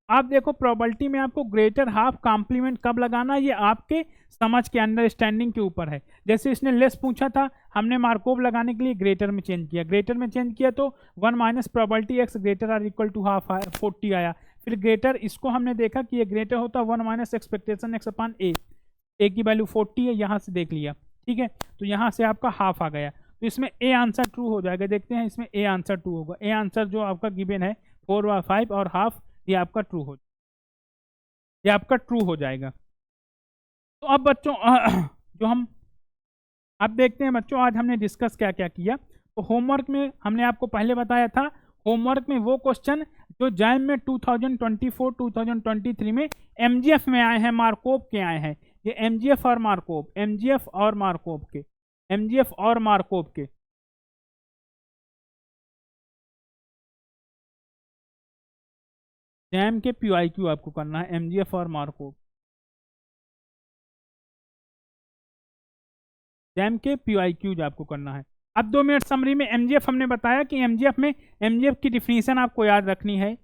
आप देखो प्रोबेबिलिटी में आपको ग्रेटर हाफ कॉम्प्लीमेंट कब लगाना, ये आपके समझ के अंडरस्टैंडिंग के ऊपर है। जैसे इसने लेस पूछा था, हमने मार्कोव लगाने के लिए ग्रेटर में चेंज किया, ग्रेटर में चेंज किया तो 1 minus probability X greater or equal to half 40 आया। फिर ग्रेटर इसको हमने देखा कि ये ग्रेटर होता 1 माइनस एक्सपेक्टेशन एक्स अपान ए की वैल्यू 40 है, यहाँ से देख लिया, ठीक है। तो यहाँ से आपका हाफ आ गया, तो इसमें ए आंसर ट्रू हो जाएगा। देखते हैं इसमें ए आंसर ट्रू होगा। ए आंसर जो आपका गिवन है 4/5 और हाफ, ये आपका ट्रू हो, ये आपका ट्रू हो जाएगा। तो अब बच्चों जो हम अब देखते हैं बच्चों, आज हमने डिस्कस क्या क्या किया। तो होमवर्क में हमने आपको पहले बताया था, होमवर्क में वो क्वेश्चन जो जैम में 2024-2023 में एमजीएफ में आए हैं, मार्कोव के आए हैं। ये एमजीएफ और मार्कोव, एमजीएफ और मार्कोव के, एमजीएफ और मार्कोव के। जैम के पीआईक्यू आपको करना है, एमजीएफ और मार्कोव, जैम के पीआईक्यूज आपको करना है। अब 2 मिनट समरी में एमजीएफ हमने बताया कि एमजीएफ में एमजीएफ की डिफिनीशन आपको याद रखनी है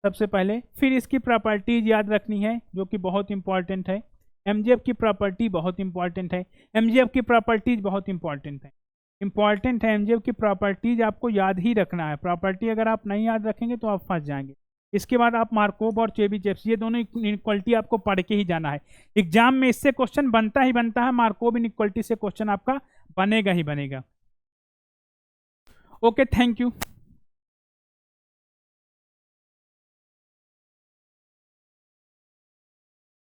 सबसे पहले, फिर इसकी प्रॉपर्टीज याद रखनी है जो कि बहुत इंपॉर्टेंट है। एमजीएफ की प्रॉपर्टी बहुत इंपॉर्टेंट है, एमजीएफ की प्रॉपर्टीज बहुत इंपॉर्टेंट है एमजीएफ की प्रॉपर्टीज आपको याद ही रखना है। प्रॉपर्टी अगर आप नहीं याद रखेंगे तो आप फंस जाएंगे। इसके बाद आप मार्कोव और चेबीशेव, ये दोनों इनइक्वालिटी आपको पढ़ के ही जाना है। एग्जाम में इससे क्वेश्चन बनता ही बनता है, मार्कोव इनइक्वालिटी से क्वेश्चन आपका बनेगा ही बनेगा। Okay, thank you.